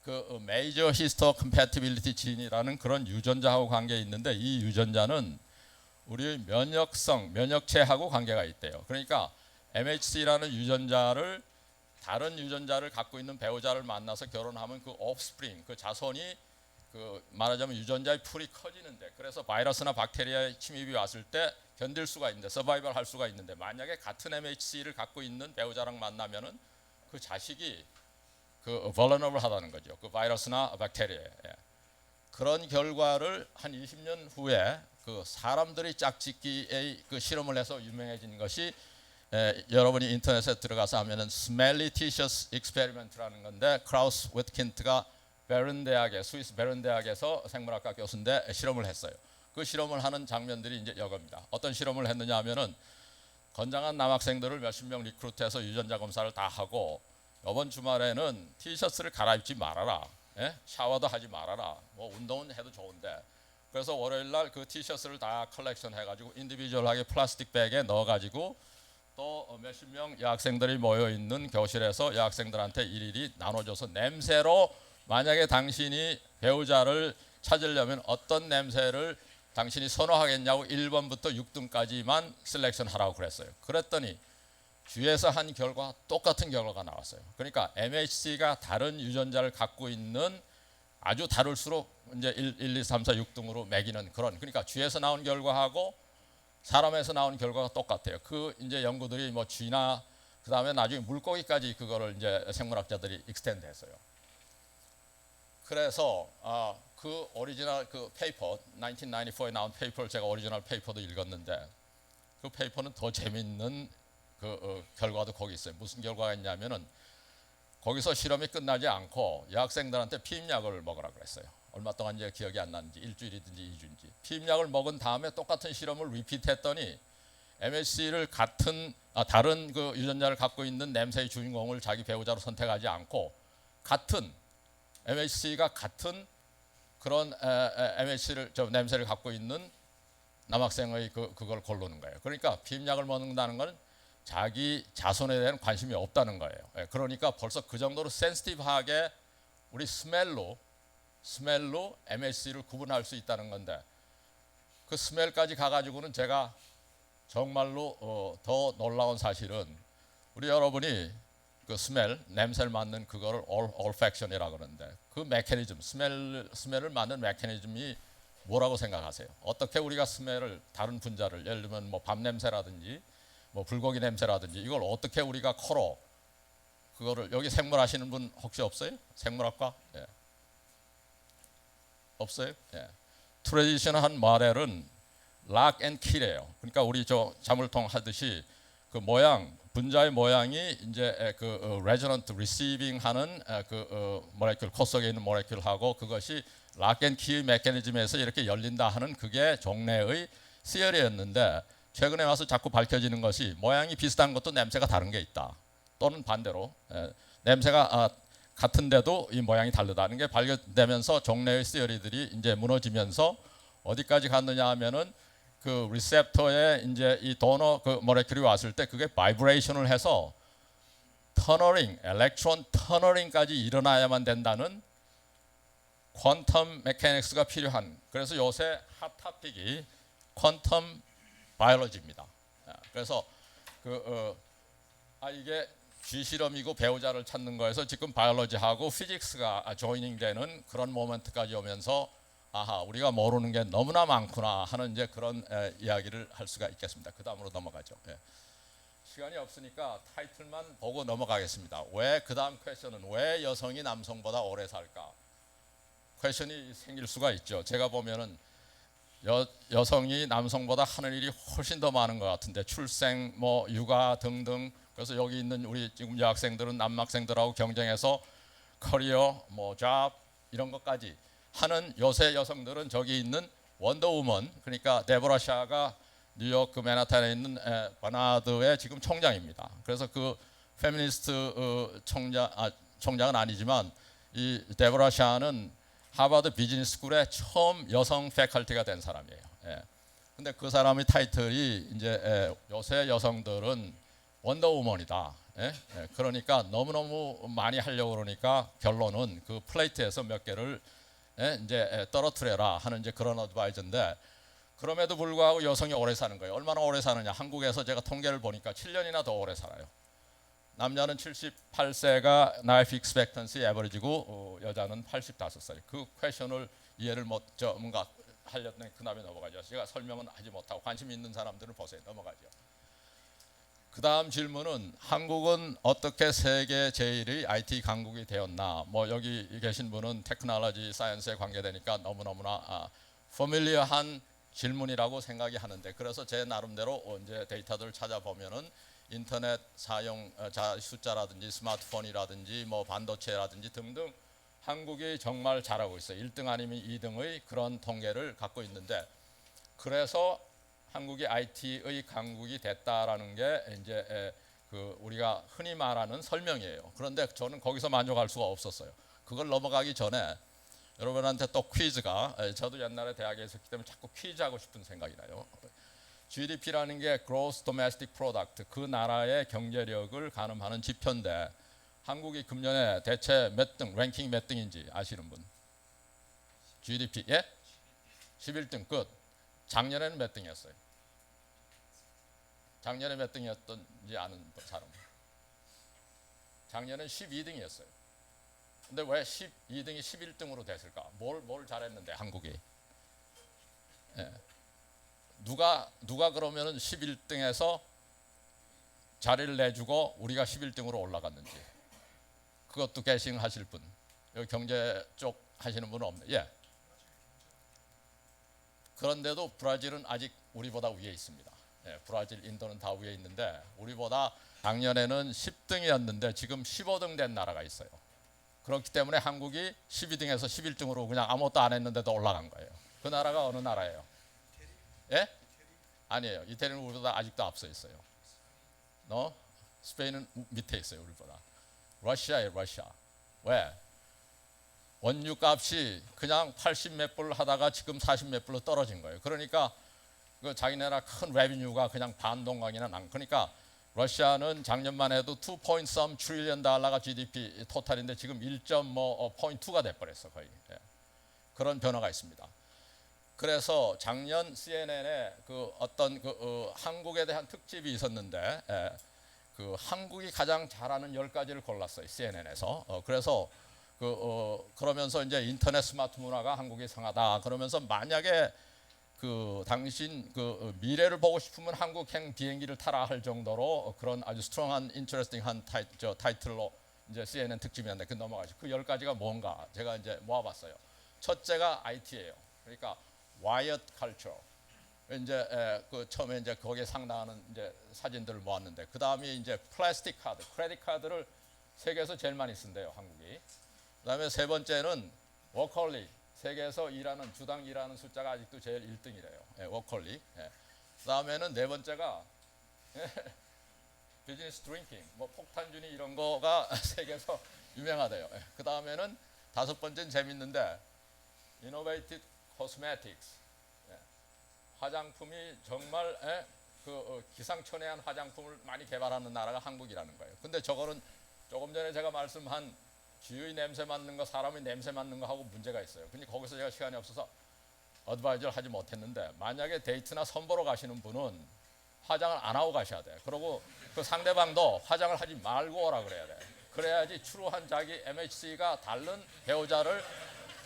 그 메이저 히스토 컴패티빌리티 진이라는 그런 유전자하고 관계 있는데, 이 유전자는 우리 면역체하고 관계가 있대요. 그러니까 MHC라는 유전자를 다른 유전자를 갖고 있는 배우자를 만나서 결혼하면 그 offspring, 그 자손이 말하자면 유전자의 풀이 커지는데, 그래서 바이러스나 박테리아의 침입이 왔을 때 견딜 수가 있는데, 서바이벌 할 수가 있는데, 만약에 같은 MHC를 갖고 있는 배우자랑 만나면은 그 자식이 vulnerable 하다는 거죠. 그 바이러스나 박테리아에. 그런 결과를 한 20년 후에 그 사람들이 짝짓기의 그 실험을 해서 유명해진 것이, 여러분이 인터넷에 들어가서 하면은 Smelly Tissues Experiment라는 건데, 크라우스 웨트킨트가 스위스 베른 대학에서 생물학과 교수인데 실험을 했어요. 그 실험을 하는 장면들이 이제 이겁니다. 어떤 실험을 했느냐 하면은 건장한 남학생들을 몇십 명 리크루트해서 유전자 검사를 다 하고, 이번 주말에는 티셔츠를 갈아입지 말아라, 샤워도 하지 말아라, 뭐 운동은 해도 좋은데, 그래서 월요일 날 그 티셔츠를 다 컬렉션 해가지고 인디비주얼하게 플라스틱 백에 넣어가지고 또 몇십 명 여학생들이 모여 있는 교실에서 여학생들한테 일일이 나눠줘서 냄새로, 만약에 당신이 배우자를 찾으려면 어떤 냄새를 당신이 선호하겠냐고 1번부터 6등까지만 셀렉션 하라고 그랬어요. 그랬더니 쥐에서 한 결과 똑같은 결과가 나왔어요. 그러니까 MHC가 다른 유전자를 갖고 있는, 아주 다를수록 이제 1, 2, 3, 4, 6등으로 매기는 그런, 그러니까 쥐에서 나온 결과하고 사람에서 나온 결과가 똑같아요. 그 이제 연구들이 뭐 쥐나 그다음에 나중에 물고기까지 그거를 이제 생물학자들이 익스텐드 했어요. 그래서 그 오리지널 그 페이퍼 1994에 나온 페이퍼를 제가 오리지널 페이퍼도 읽었는데, 그 페이퍼는 더 재밌는 결과도 거기 있어요. 무슨 결과가 있냐면은 거기서 실험이 끝나지 않고 여학생들한테 피임약을 먹으라 그랬어요. 얼마 동안 이제 기억이 안 나는지 일주일이든지 2주인지. 피임약을 먹은 다음에 똑같은 실험을 리피트했더니 MHC를 다른 그 유전자를 갖고 있는 냄새의 주인공을 자기 배우자로 선택하지 않고 같은 MHC가 같은 그런 MHC를 냄새를 갖고 있는 남학생의 그걸 고르는 거예요. 그러니까 피임약을 먹는다는 건 자기 자손에 대한 관심이 없다는 거예요. 그러니까 벌써 그 정도로 센시티브하게 우리 스멜로 MHC를 구분할 수 있다는 건데, 그 스멜까지 가가지고는 제가 정말로 더 놀라운 사실은, 우리 여러분이 그 냄새를 맡는 그거를 olfaction이라고 그러는데, 그 메커니즘, 스멜을 맡는 메커니즘이 뭐라고 생각하세요? 어떻게 우리가 다른 분자를, 예를 들면 뭐 밥 냄새라든지 뭐 불고기 냄새라든지, 이걸 어떻게 우리가 코로 그거를, 여기 생물 하시는 분 혹시 없어요? 생물학과? 예. 없어요? 예. 트레디셔널한 모델은 락 앤 킬이에요. 그러니까 우리 저 자물통 하듯이 그 분자의 모양이 이제 그 레저넌트 리시빙 하는 모레큘, 코 속에 있는 모레큘하고 그것이 락 앤 킬 메커니즘에서 이렇게 열린다 하는, 그게 종래의 시어리였는데, 최근에 와서 자꾸 밝혀지는 것이 모양이 비슷한 것도 냄새가 다른 게 있다. 또는 반대로 냄새가 같은데도 이 모양이 다르다는 게 발견되면서 종래의 시어리들이 이제 무너지면서 어디까지 갔느냐 하면은 그 리셉터에 이제 이 도너 그 모레큘이 왔을 때 그게 바이브레이션을 해서 터너링, 일렉트론 터너링까지 일어나야만 된다는 퀀텀 메카닉스가 필요한, 그래서 요새 핫 토픽이 퀀텀 바이올로지입니다. 그래서 이게 쥐실험이고 배우자를 찾는 거에서 지금 바이올로지하고 피직스가 조이닝되는 그런 모멘트까지 오면서 아하, 우리가 모르는 게 너무나 많구나 하는 이제 그런 이야기를 할 수가 있겠습니다. 그 다음으로 넘어가죠. 시간이 없으니까 타이틀만 보고 넘어가겠습니다. 왜 그 다음 퀘션은 왜 여성이 남성보다 오래 살까? 퀘션이 생길 수가 있죠. 제가 보면은 여성이 남성보다 하는 일이 훨씬 더 많은 것 같은데, 출생, 뭐 육아 등등. 그래서 여기 있는 우리 지금 여학생들은 남학생들하고 경쟁해서 커리어, 뭐 잡 이런 것까지 하는 요새 여성들은 저기 있는 원더우먼, 그러니까 데보라 샤가 뉴욕 그 맨하탄에 있는 버나드의 지금 총장입니다. 그래서 그 페미니스트 총장은 아니지만 이 데보라 샤는 하버드 비즈니스 스쿨의 처음 여성 패컬티가 된 사람이에요. 근데 그 사람의 타이틀이 이제 요새 여성들은 원더우먼이다. 그러니까 너무너무 많이 하려고 그러니까 결론은 그 플레이트에서 몇 개를 이제 떨어뜨려라 하는 이제 그런 어드바이저인데, 그럼에도 불구하고 여성이 오래 사는 거예요. 얼마나 오래 사느냐? 한국에서 제가 통계를 보니까 7년이나 더 오래 살아요. 남자는 78세가 라이프 익스펙턴시 에버리지고 여자는 85살. 그 퀘션을 이해를 뭔가 하려던 그 다음에 넘어가죠. 제가 설명은 하지 못하고 관심 있는 사람들은 보세요. 넘어가죠. 그 다음 질문은 한국은 어떻게 세계 제1의 IT 강국이 되었나? 뭐 여기 계신 분은 테크놀로지 사이언스에 관계되니까 너무너무나 퍼밀리어한 질문이라고 생각이 하는데, 그래서 제 나름대로 이제 데이터들을 찾아보면은 인터넷 사용 숫자라든지 스마트폰이라든지 뭐 반도체라든지 등등 한국이 정말 잘하고 있어요. 1등 아니면 2등의 그런 통계를 갖고 있는데, 그래서 한국이 IT의 강국이 됐다라는 게 이제 그 우리가 흔히 말하는 설명이에요. 그런데 저는 거기서 만족할 수가 없었어요. 그걸 넘어가기 전에 여러분한테 또 퀴즈가, 저도 옛날에 대학에 있었기 때문에 자꾸 퀴즈 하고 싶은 생각이 나요. GDP라는 게 Gross Domestic Product, 그 나라의 경제력을 가늠하는 지표인데 한국이 금년에 대체 몇 등, 랭킹 몇 등인지 아시는 분? GDP, 11등 끝. 작년에는 몇 등이었어요? 작년에 몇 등이었던지 아는 사람? 작년엔 12등이었어요. 근데 왜 12등이 11등으로 됐을까? 뭘 잘했는데 한국이? 누가 그러면은 11등에서 자리를 내주고 우리가 11등으로 올라갔는지, 그것도 게싱 하실 분, 여기 경제 쪽 하시는 분은 없네. 그런데도 브라질은 아직 우리보다 위에 있습니다. 브라질, 인도는 다 위에 있는데 우리보다 작년에는 10등이었는데 지금 15등 된 나라가 있어요. 그렇기 때문에 한국이 12등에서 11등으로 그냥 아무것도 안 했는데도 올라간 거예요. 그 나라가 어느 나라예요? 아니에요. 이태리는 우리보다 아직도 앞서 있어요. 스페인은 밑에 있어요. 우리보다. 러시아예요. 러시아. 왜? 원유 값이 그냥 80 몇 불 하다가 지금 40 몇 불로 떨어진 거예요. 그러니까 그 자기네나 큰 레비뉴가 그냥 반동강이나 난. 그러니까 러시아는 작년만 해도 2.3 트릴리언 달러가 GDP 토탈인데 지금 1.2가 돼버렸어 거의. 그런 변화가 있습니다. 그래서 작년 CNN에 그 어떤 한국에 대한 특집이 있었는데 그 한국이 가장 잘하는 10가지를 골랐어요. CNN에서. 그래서 그러면서 이제 인터넷 스마트 문화가 한국이 상하다. 그러면서 만약에 그 당신 그 미래를 보고 싶으면 한국행 비행기를 타라 할 정도로 그런 아주 스트롱한 인터레스팅한 타이틀로 이제 CNN 특집이었는데 그 넘어가죠. 그 10가지가 뭔가 제가 이제 모아봤어요. 첫째가 IT예요. 그러니까 와이어드 컬처. 이제 그 처음에 이제 거기에 상당하는 이제 사진들을 모았는데, 그 다음에 이제 플라스틱 카드, 크레딧 카드를 세계에서 제일 많이 쓴대요, 한국이. 그다음에 세 번째는 워커홀릭, 세계에서 주당 일하는 숫자가 아직도 제일 1등이래요. 워커홀릭. 그다음에는 네 번째가 비즈니스 드링킹, 뭐 폭탄주니 이런 거가 세계에서 유명하대요. 그 다음에는 다섯 번째는 재밌는데 이노베이티브 코스메틱스, 화장품이 정말 기상천외한 화장품을 많이 개발하는 나라가 한국이라는 거예요. 근데 저거는 조금 전에 제가 말씀한 쥐의 냄새 맡는 거, 사람의 냄새 맡는 거 하고 문제가 있어요. 근데 거기서 제가 시간이 없어서 어드바이저를 하지 못했는데, 만약에 데이트나 선보러 가시는 분은 화장을 안 하고 가셔야 돼. 그리고 그 상대방도 화장을 하지 말고 오라 그래야 돼. 그래야지 추루한 자기 MHC가 다른 배우자를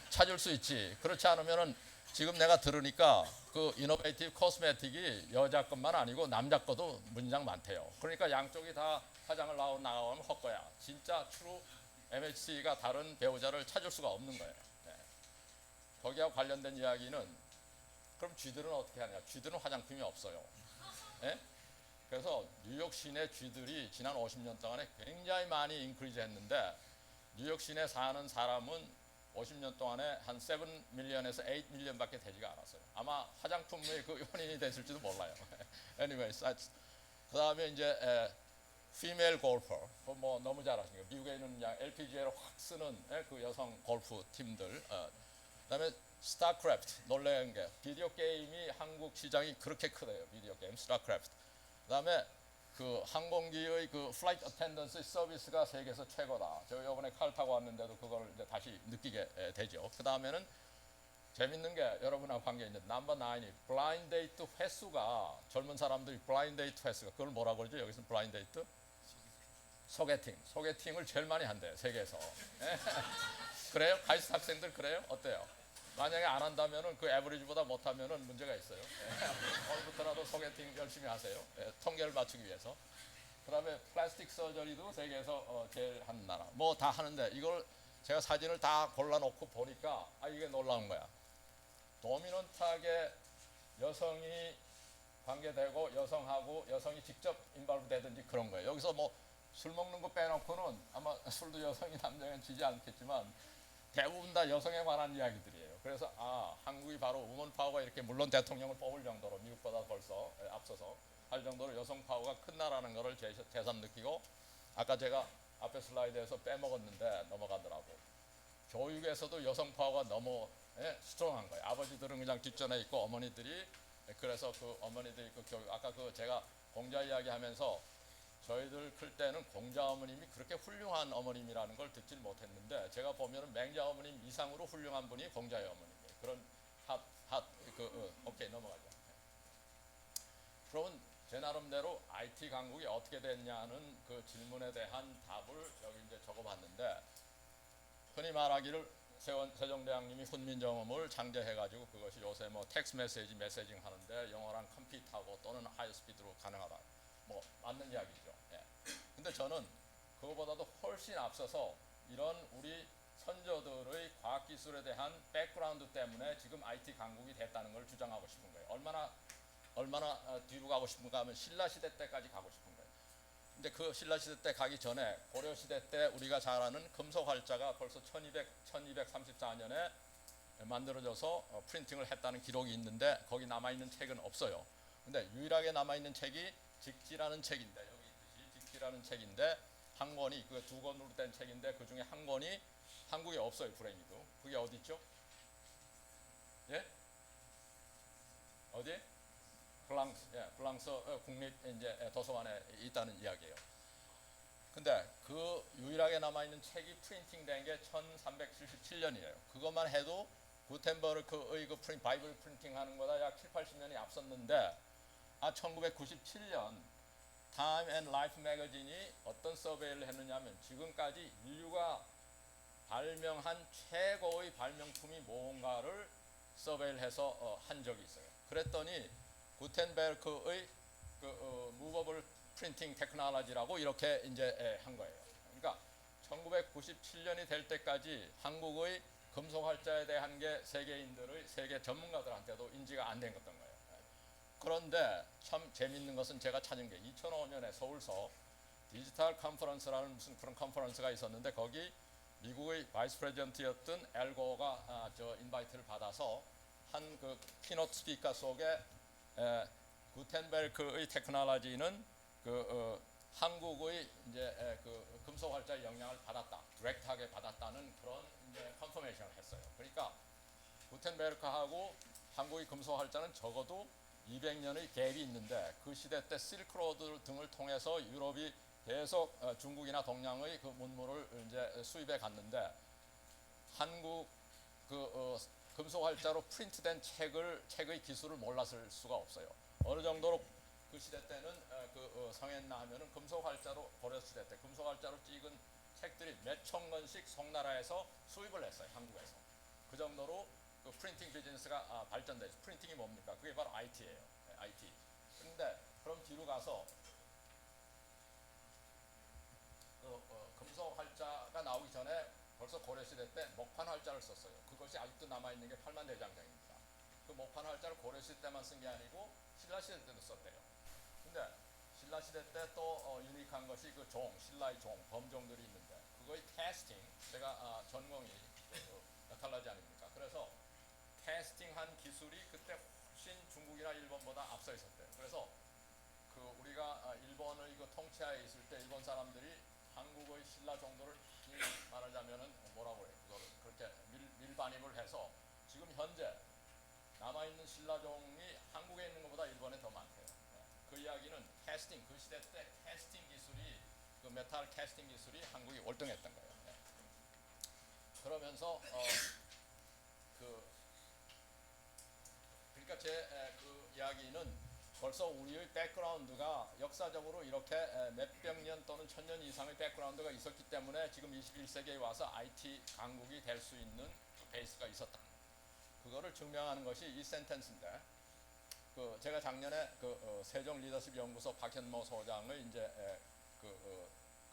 찾을 수 있지. 그렇지 않으면은 지금 내가 들으니까 그 이노베이티브 코스메틱이 여자 것만 아니고 남자 것도 문장 많대요. 그러니까 양쪽이 다 화장을 나가면 헛거야. 진짜 추루 MHC가 다른 배우자를 찾을 수가 없는 거예요. 네. 거기와 관련된 이야기는, 그럼 쥐들은 어떻게 하냐? 쥐들은 화장품이 없어요. 네? 그래서 뉴욕 시내 쥐들이 지난 50년 동안에 굉장히 많이 인크리즈 했는데, 뉴욕 시내 사는 사람은 50년 동안에 한 7밀리언에서 8밀리언밖에 되지가 않았어요. 아마 화장품의 그 원인이 됐을지도 몰라요. Anyways, 그 다음에 이제 female golfer, 뭐 너무 잘하시는 거예요. 미국에 있는 LPGA를 확 쓰는 그 여성 골프 팀들. 그다음에 스타크래프트, 놀라운 게 비디오 게임이 한국 시장이 그렇게 크대요. 비디오 게임 스타크래프트. 그다음에 그 항공기의 그 플라이트 어텐던스 서비스가 세계에서 최고다. 저 이번에 칼 타고 왔는데도 그걸 이제 다시 느끼게 되죠. 그 다음에는 재밌는 게 여러분하고 관계 있는 넘버 9이 블라인드 데이트 횟수가, 젊은 사람들이 블라인드 데이트 횟수가, 그걸 뭐라고 그러죠? 여기서는 블라인드 데이트? 소개팅을 제일 많이 한대요, 세계에서. 그래요? 하이스트 학생들 그래요? 어때요? 만약에 안 한다면은 그 에버리지보다 못하면은 문제가 있어요. 오늘부터라도 소개팅 열심히 하세요. 통계를 맞추기 위해서. 그다음에 플라스틱 서저리도 세계에서 제일 하는 나라. 뭐 다 하는데, 이걸 제가 사진을 다 골라놓고 보니까 이게 놀라운 거야. 도미넌트하게 여성이 관계되고 여성하고 여성이 직접 인발브 되든지 그런 거예요. 여기서 뭐 술 먹는 거 빼놓고는 아마 술도 여성이 남자는 지지 않겠지만 대부분 다 여성에 관한 이야기들이에요. 그래서 한국이 바로 우먼 파워가 이렇게, 물론 대통령을 뽑을 정도로 미국보다 벌써 앞서서 할 정도로 여성 파워가 큰 나라는 것을 새삼 느끼고, 아까 제가 앞에 슬라이드에서 빼먹었는데 넘어가더라고. 교육에서도 여성 파워가 너무 스트롱한 거예요. 아버지들은 그냥 뒷전에 있고 어머니들이, 그래서 그 어머니들이 그 교육, 아까 그 제가 공자 이야기하면서 저희들 클 때는 공자 어머님이 그렇게 훌륭한 어머님이라는 걸 듣질 못했는데, 제가 보면은 맹자 어머님 이상으로 훌륭한 분이 공자의 어머님이에요. 그런 오케이, 넘어가죠. 그러면 제 나름대로 IT 강국이 어떻게 됐냐는 그 질문에 대한 답을 여기 이제 적어봤는데, 흔히 말하기를 세종대왕님이 훈민정음을 창제해가지고 그것이 요새 뭐 텍스트 메시징 하는데 영어랑 컴퓨터하고 또는 하이스피드로 가능하다. 뭐 맞는 이야기죠. 근데 저는 그거보다도 훨씬 앞서서 이런 우리 선조들의 과학기술에 대한 백그라운드 때문에 지금 IT 강국이 됐다는 걸 주장하고 싶은 거예요. 얼마나 뒤로 가고 싶은가 하면 신라시대 때까지 가고 싶은 거예요. 근데 그 신라시대 때 가기 전에 고려시대 때 우리가 잘 아는 금속활자가 벌써 1234년에 만들어져서 프린팅을 했다는 기록이 있는데, 거기 남아있는 책은 없어요. 근데 유일하게 남아있는 책이 직지라는 책인데, 여기 있듯이 직지라는 책인데, 한 권이, 그 두 권으로 된 책인데 그 중에 한 권이 한국에 없어요. 불행히도. 그게 어디 있죠? 예? 어디? 프랑스 국립 이제 도서관에 있다는 이야기예요. 근데 그 유일하게 남아있는 책이 프린팅된 게 1377년이에요. 그것만 해도 구텐버그의 그 바이블 프린팅하는 거다 약 7, 80년이 앞섰는데, 1997년 타임 앤 라이프 매거진이 어떤 서베이를 했느냐면, 지금까지 인류가 발명한 최고의 발명품이 뭔가를 서베이를 해서 한 적이 있어요. 그랬더니 구텐베르크의 무버블 프린팅 테크놀로지라고 이렇게 이제 한 거예요. 그러니까 1997년이 될 때까지 한국의 금속활자에 대한 게 세계 전문가들한테도 인지가 안 된 것던 거예요. 그런데 참 재밌는 것은 제가 찾은 게 2005년에 서울서 디지털 컨퍼런스라는 무슨 그런 컨퍼런스가 있었는데, 거기 미국의 바이스 프레지던트였던 엘고가 인바이트를 받아서 한 그 키노트 스피커 속에 구텐베르크의 테크놀로지는 한국의 이제 그 금속활자의 영향을 받았다, 디렉트하게 받았다는 그런 이제 컨퍼메이션을 했어요. 그러니까 구텐베르크하고 한국의 금속활자는 적어도 200년의 갭이 있는데 그 시대 때 실크로드 등을 통해서 유럽이 계속 중국이나 동양의 그 문물을 이제 수입해 갔는데 한국 금속 활자로 프린트된 책의 기술을 몰랐을 수가 없어요. 어느 정도로 그 시대 때는 성했나 하면은 금속 활자로 고려 시대 때 금속 활자로 찍은 책들이 몇천 권씩 송나라에서 수입을 했어요. 한국에서. 그 정도로 그 프린팅 비즈니스가 발전되죠. 프린팅이 뭡니까? 그게 바로 IT예요. IT. 그런데 그럼 뒤로 가서 금속 활자가 나오기 전에 벌써 고려 시대 때 목판 활자를 썼어요. 그것이 아직도 남아 있는 게 팔만대장경입니다. 그 목판 활자를 고려 시대 때만 쓴 게 아니고 신라 시대 때도 썼대요. 근데 신라 시대 때 또 유니크한 것이 그 신라의 범종들이 있는데 그거의 캐스팅, 제가 전공이 메탈러지 아닙니까? 그래서 캐스팅한 기술이 그때 훨씬 중국이나 일본보다 앞서 있었대요. 그래서 우리가 일본의 통치하에 있을 때 일본 사람들이 한국의 신라 정도를 말하자면은 뭐라고 해요? 그거를 그렇게 밀반입을 해서 지금 현재 남아 있는 신라종이 한국에 있는 것보다 일본에 더 많대요. 그 이야기는 캐스팅, 그 시대 때 캐스팅 기술이 그 메탈 캐스팅 기술이 한국이 월등했던 거예요. 그러면서 그러니까 제 그 이야기는 벌써 우리의 백그라운드가 역사적으로 이렇게 몇백 년 또는 천년 이상의 백그라운드가 있었기 때문에 지금 21세기에 와서 IT 강국이 될 수 있는 그 베이스가 있었다. 그거를 증명하는 것이 이 센텐스인데, 제가 작년에 세종 리더십 연구소 박현모 소장의 이제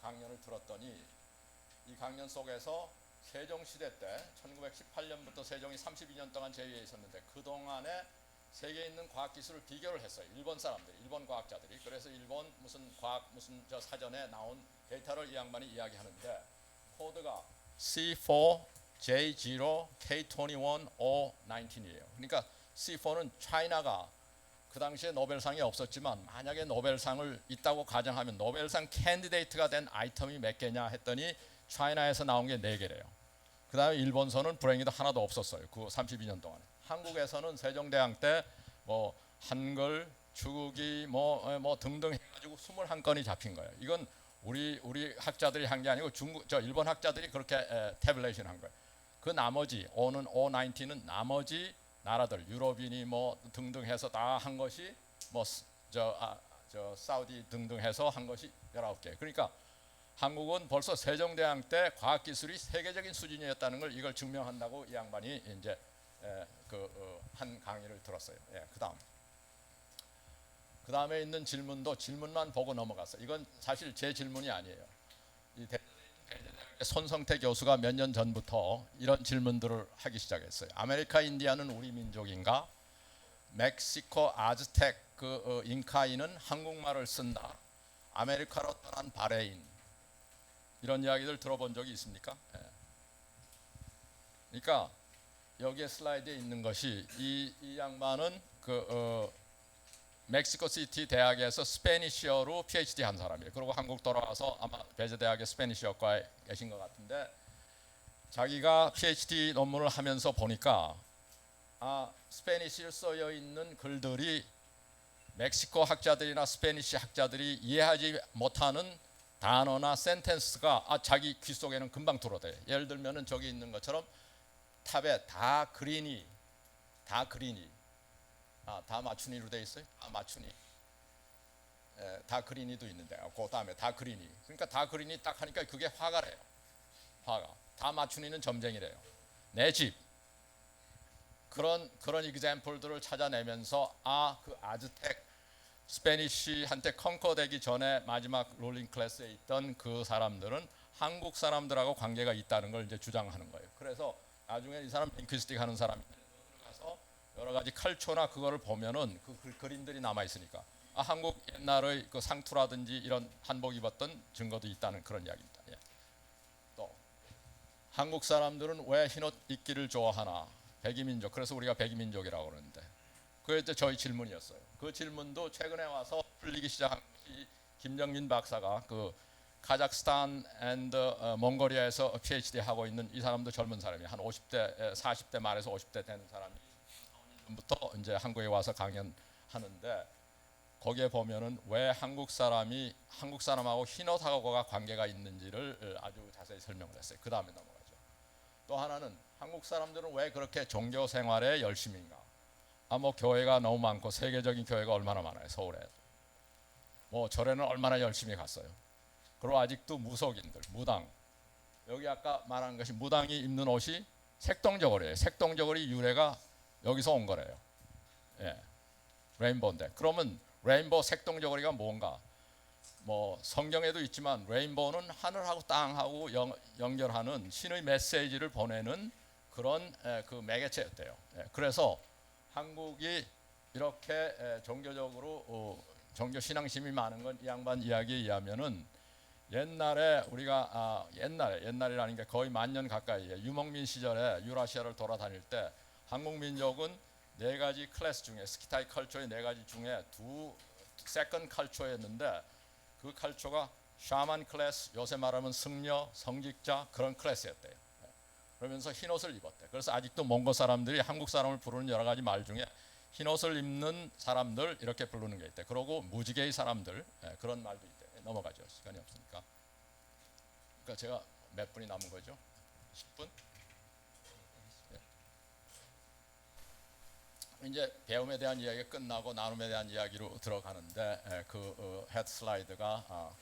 강연을 들었더니 이 강연 속에서 세종 시대 때 1918년부터 세종이 32년 동안 제위에 있었는데 그 동안에 세계에 있는 과학 기술을 비교를 했어요. 일본 사람들이, 일본 과학자들이. 그래서 일본 무슨 과학 무슨 사전에 나온 데이터를 이 양반이 이야기하는데 코드가 C4J0K21O19이에요. 그러니까 C4는 차이나가 그 당시에 노벨상이 없었지만 만약에 노벨상을 있다고 가정하면 노벨상 캔디데이트가 된 아이템이 몇 개냐 했더니 차이나에서 나온 게 4개래요. 그 다음에 일본서는 불행히도 하나도 없었어요. 그 32년 동안에. 한국에서는 세종대왕 때 뭐 한글, 주국이 뭐 등등 해가지고 21건이 잡힌 거예요. 이건 우리 학자들이 한 게 아니고 일본 학자들이 그렇게 태블레이션 한 거예요. 그 나머지 O19는 나머지 나라들 유럽인이 뭐 등등 해서 다 한 것이 사우디 등등 해서 한 것이 19개. 그러니까 한국은 벌써 세종대왕 때 과학기술이 세계적인 수준이었다는 걸 이걸 증명한다고 이 양반이 이제 한 강의를 들었어요. 그 다음에 있는 질문만 보고 넘어갔어요. 이건 사실 제 질문이 아니에요. 이 손성태 교수가 몇 년 전부터 이런 질문들을 하기 시작했어요. 아메리카 인디아는 우리 민족인가? 멕시코 아즈텍 잉카인은 한국말을 쓴다. 아메리카로 떠난 바레인. 이런 이야기들 들어본 적이 있습니까? 그러니까 여기에 슬라이드에 있는 것이 이 양반은 멕시코 시티 대학에서 스페니쉬어로 PhD 한 사람이에요. 그리고 한국 돌아와서 아마 배재대학의 스페니쉬어과에 계신 것 같은데 자기가 PhD 논문을 하면서 보니까 스페니쉬를 쓰여 있는 글들이 멕시코 학자들이나 스페니쉬 학자들이 이해하지 못하는 단어나 센텐스가 자기 귀 속에는 금방 들어와요. 예를 들면은 저기 있는 것처럼 탑에 다 그리니 다 맞추니로 돼 있어요. 다 맞추니. 다 그리니도 있는데 그 다음에 다 그리니. 그러니까 다 그리니 딱 하니까 그게 화가래요. 화가. 다 맞추니는 점쟁이래요. 내 집. 그런 example들을 찾아내면서 그 아즈텍 스페니쉬한테 컨커되기 전에 마지막 롤링 클래스에 있던 그 사람들은 한국 사람들하고 관계가 있다는 걸 이제 주장하는 거예요. 그래서 나중에 이 사람 링퀴스틱 하는 사람이 들어가서 여러 가지 칼초나 그거를 보면은 그 그림들이 남아 있으니까 한국 옛날의 그 상투라든지 이런 한복 입었던 증거도 있다는 그런 이야기입니다. 또 한국 사람들은 왜 흰옷 입기를 좋아하나? 백이민족. 그래서 우리가 백이민족이라고 그러는데 그게 이제 저희 질문이었어요. 그 질문도 최근에 와서 풀리기 시작한 것이 김정민 박사가 카자흐스탄 앤드 몽골리아에서 PhD 하고 있는 이 사람도 젊은 사람이에요. 한 50대, 40대 말에서 50대 되는 사람이 부터 이제 한국에 와서 강연하고 하는데 거기에 보면은 왜 한국 사람하고 흰옷하고가 관계가 있는지를 아주 자세히 설명을 했어요. 그 다음에 넘어가죠. 또 하나는 한국 사람들은 왜 그렇게 종교 생활에 열심인가? 뭐 교회가 너무 많고 세계적인 교회가 얼마나 많아요. 서울에 뭐 절에는 얼마나 열심히 갔어요. 그리고 아직도 무속인들, 무당, 여기 아까 말한 것이 무당이 입는 옷이 색동저고리예요. 색동저고리 유래가 여기서 온 거래요. 예, 레인보우인데 그러면 레인보우 색동저고리가 뭔가? 뭐 성경에도 있지만 레인보우는 하늘하고 땅하고 연결하는 신의 메시지를 보내는 그런 그 매개체였대요. 그래서 한국이 이렇게 종교적으로 종교 신앙심이 많은 건 이 양반 이야기에 의하면은 옛날에 우리가 옛날이라는 게 거의 1000년 가까이에 유목민 시절에 유라시아를 돌아다닐 때 한국 민족은 4가지 클래스 중에 스키타이 컬처의 4가지 중에 세컨 컬처였는데 그 컬처가 샤만 클래스, 요새 말하면 승려, 성직자 그런 클래스였대요. 그러면서 흰옷을 입었대. 그래서 아직도 몽고 사람들이 한국 사람을 부르는 여러 가지 말 중에 흰옷을 입는 사람들 이렇게 부르는 게 있대. 그리고 무지개의 사람들 그런 말도 있대. 넘어가죠. 시간이 없으니까. 그러니까 제가 몇 분이 남은 거죠? 10분? 이제 배움에 대한 이야기가 끝나고 나눔에 대한 이야기로 들어가는데 그 헤드 슬라이드가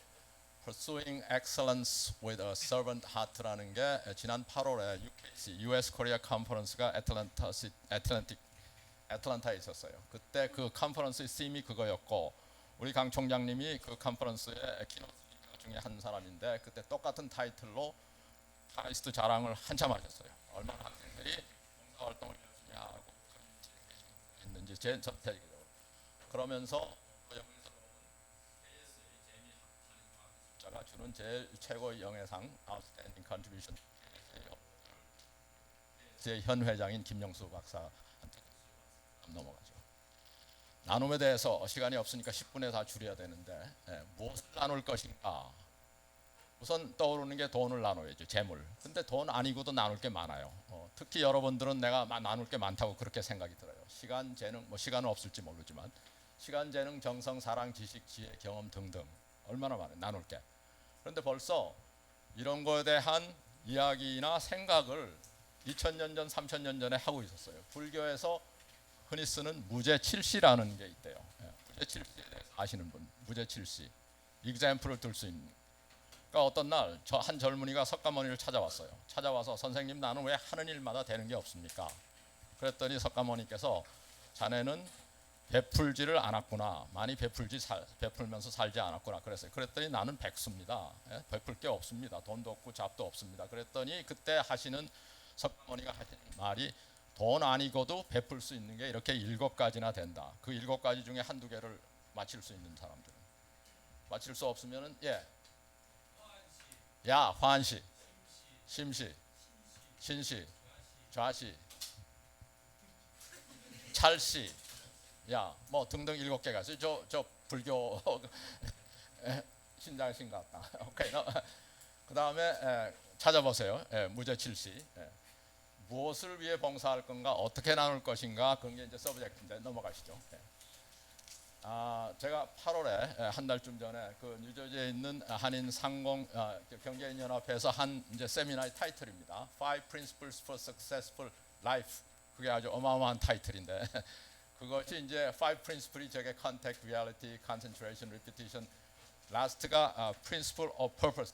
Pursuing Excellence with a Servant Heart라는 게 지난 8월에 UKC US Korea Conference가 애틀랜타에 있었어요. 그때 그 컨퍼런스의 팀이 그거였고 우리 강 총장님이 그 컨퍼런스의 키노트 스피커 중에 한 사람인데 그때 똑같은 타이틀로 카이스트 자랑을 한참 하셨어요. 얼마나 학생들이 봉사활동을 열심히 하고 있는지 제 전체적으로 그러면서 가 주는 제일 최고의 영예상 Outstanding Contribution 제 현 회장인 김영수 박사한테 넘어가죠. 나눔에 대해서 시간이 없으니까 10분에 다 줄여야 되는데 무엇을 나눌 것인가? 우선 떠오르는 게 돈을 나눠야죠. 재물. 근데 돈 아니고도 나눌 게 많아요. 특히 여러분들은 내가 나눌 게 많다고 그렇게 생각이 들어요. 시간, 재능, 뭐 시간은 없을지 모르지만 시간, 재능, 정성, 사랑, 지식, 지혜, 경험 등등 얼마나 많아요. 나눌 게. 그런데 벌써 이런 거에 대한 이야기나 생각을 2000년 전, 3000년 전에 하고 있었어요. 불교에서 흔히 쓰는 무제칠시라는 게 있대요. 무제칠시에 대해서 아시는 분, 무제칠시. example을 들 수 있는. 그러니까 어떤 날 한 젊은이가 석가모니를 찾아왔어요. 찾아와서 선생님 나는 왜 하는 일마다 되는 게 없습니까? 그랬더니 석가모니께서 자네는 베풀지를 않았구나. 많이 베풀면서 살지 않았구나. 그랬더니 나는 백수입니다. 베풀 게 없습니다. 돈도 없고 잡도 없습니다. 그랬더니 그때 하시는 석가모니가 하시는 말이 돈 아니고도 베풀 수 있는 게 이렇게 7가지나 된다. 그 7가지 중에 한두 개를 맞힐 수 있는 사람들은 맞힐 수 없으면은 화한시, 심시, 신시, 좌시, 찰시, 뭐 등등 7개가 있어요. 저 불교 신자신 것 같다. 오케이. 그 다음에 찾아보세요. 무제칠시. 무엇을 위해 봉사할 건가, 어떻게 나눌 것인가, 그게 이제 서브젝트인데 넘어가시죠. 제가 8월에 한 달쯤 전에 그 뉴저지에 있는 한인 상공 경제인 연합회에서 한 이제 세미나의 타이틀입니다. Five Principles for Successful Life. 그게 아주 어마어마한 타이틀인데 그것이 이제 Five Principle이 저게 Contact, Reality, Concentration, Repetition. 라스트가 Principle of Purpose.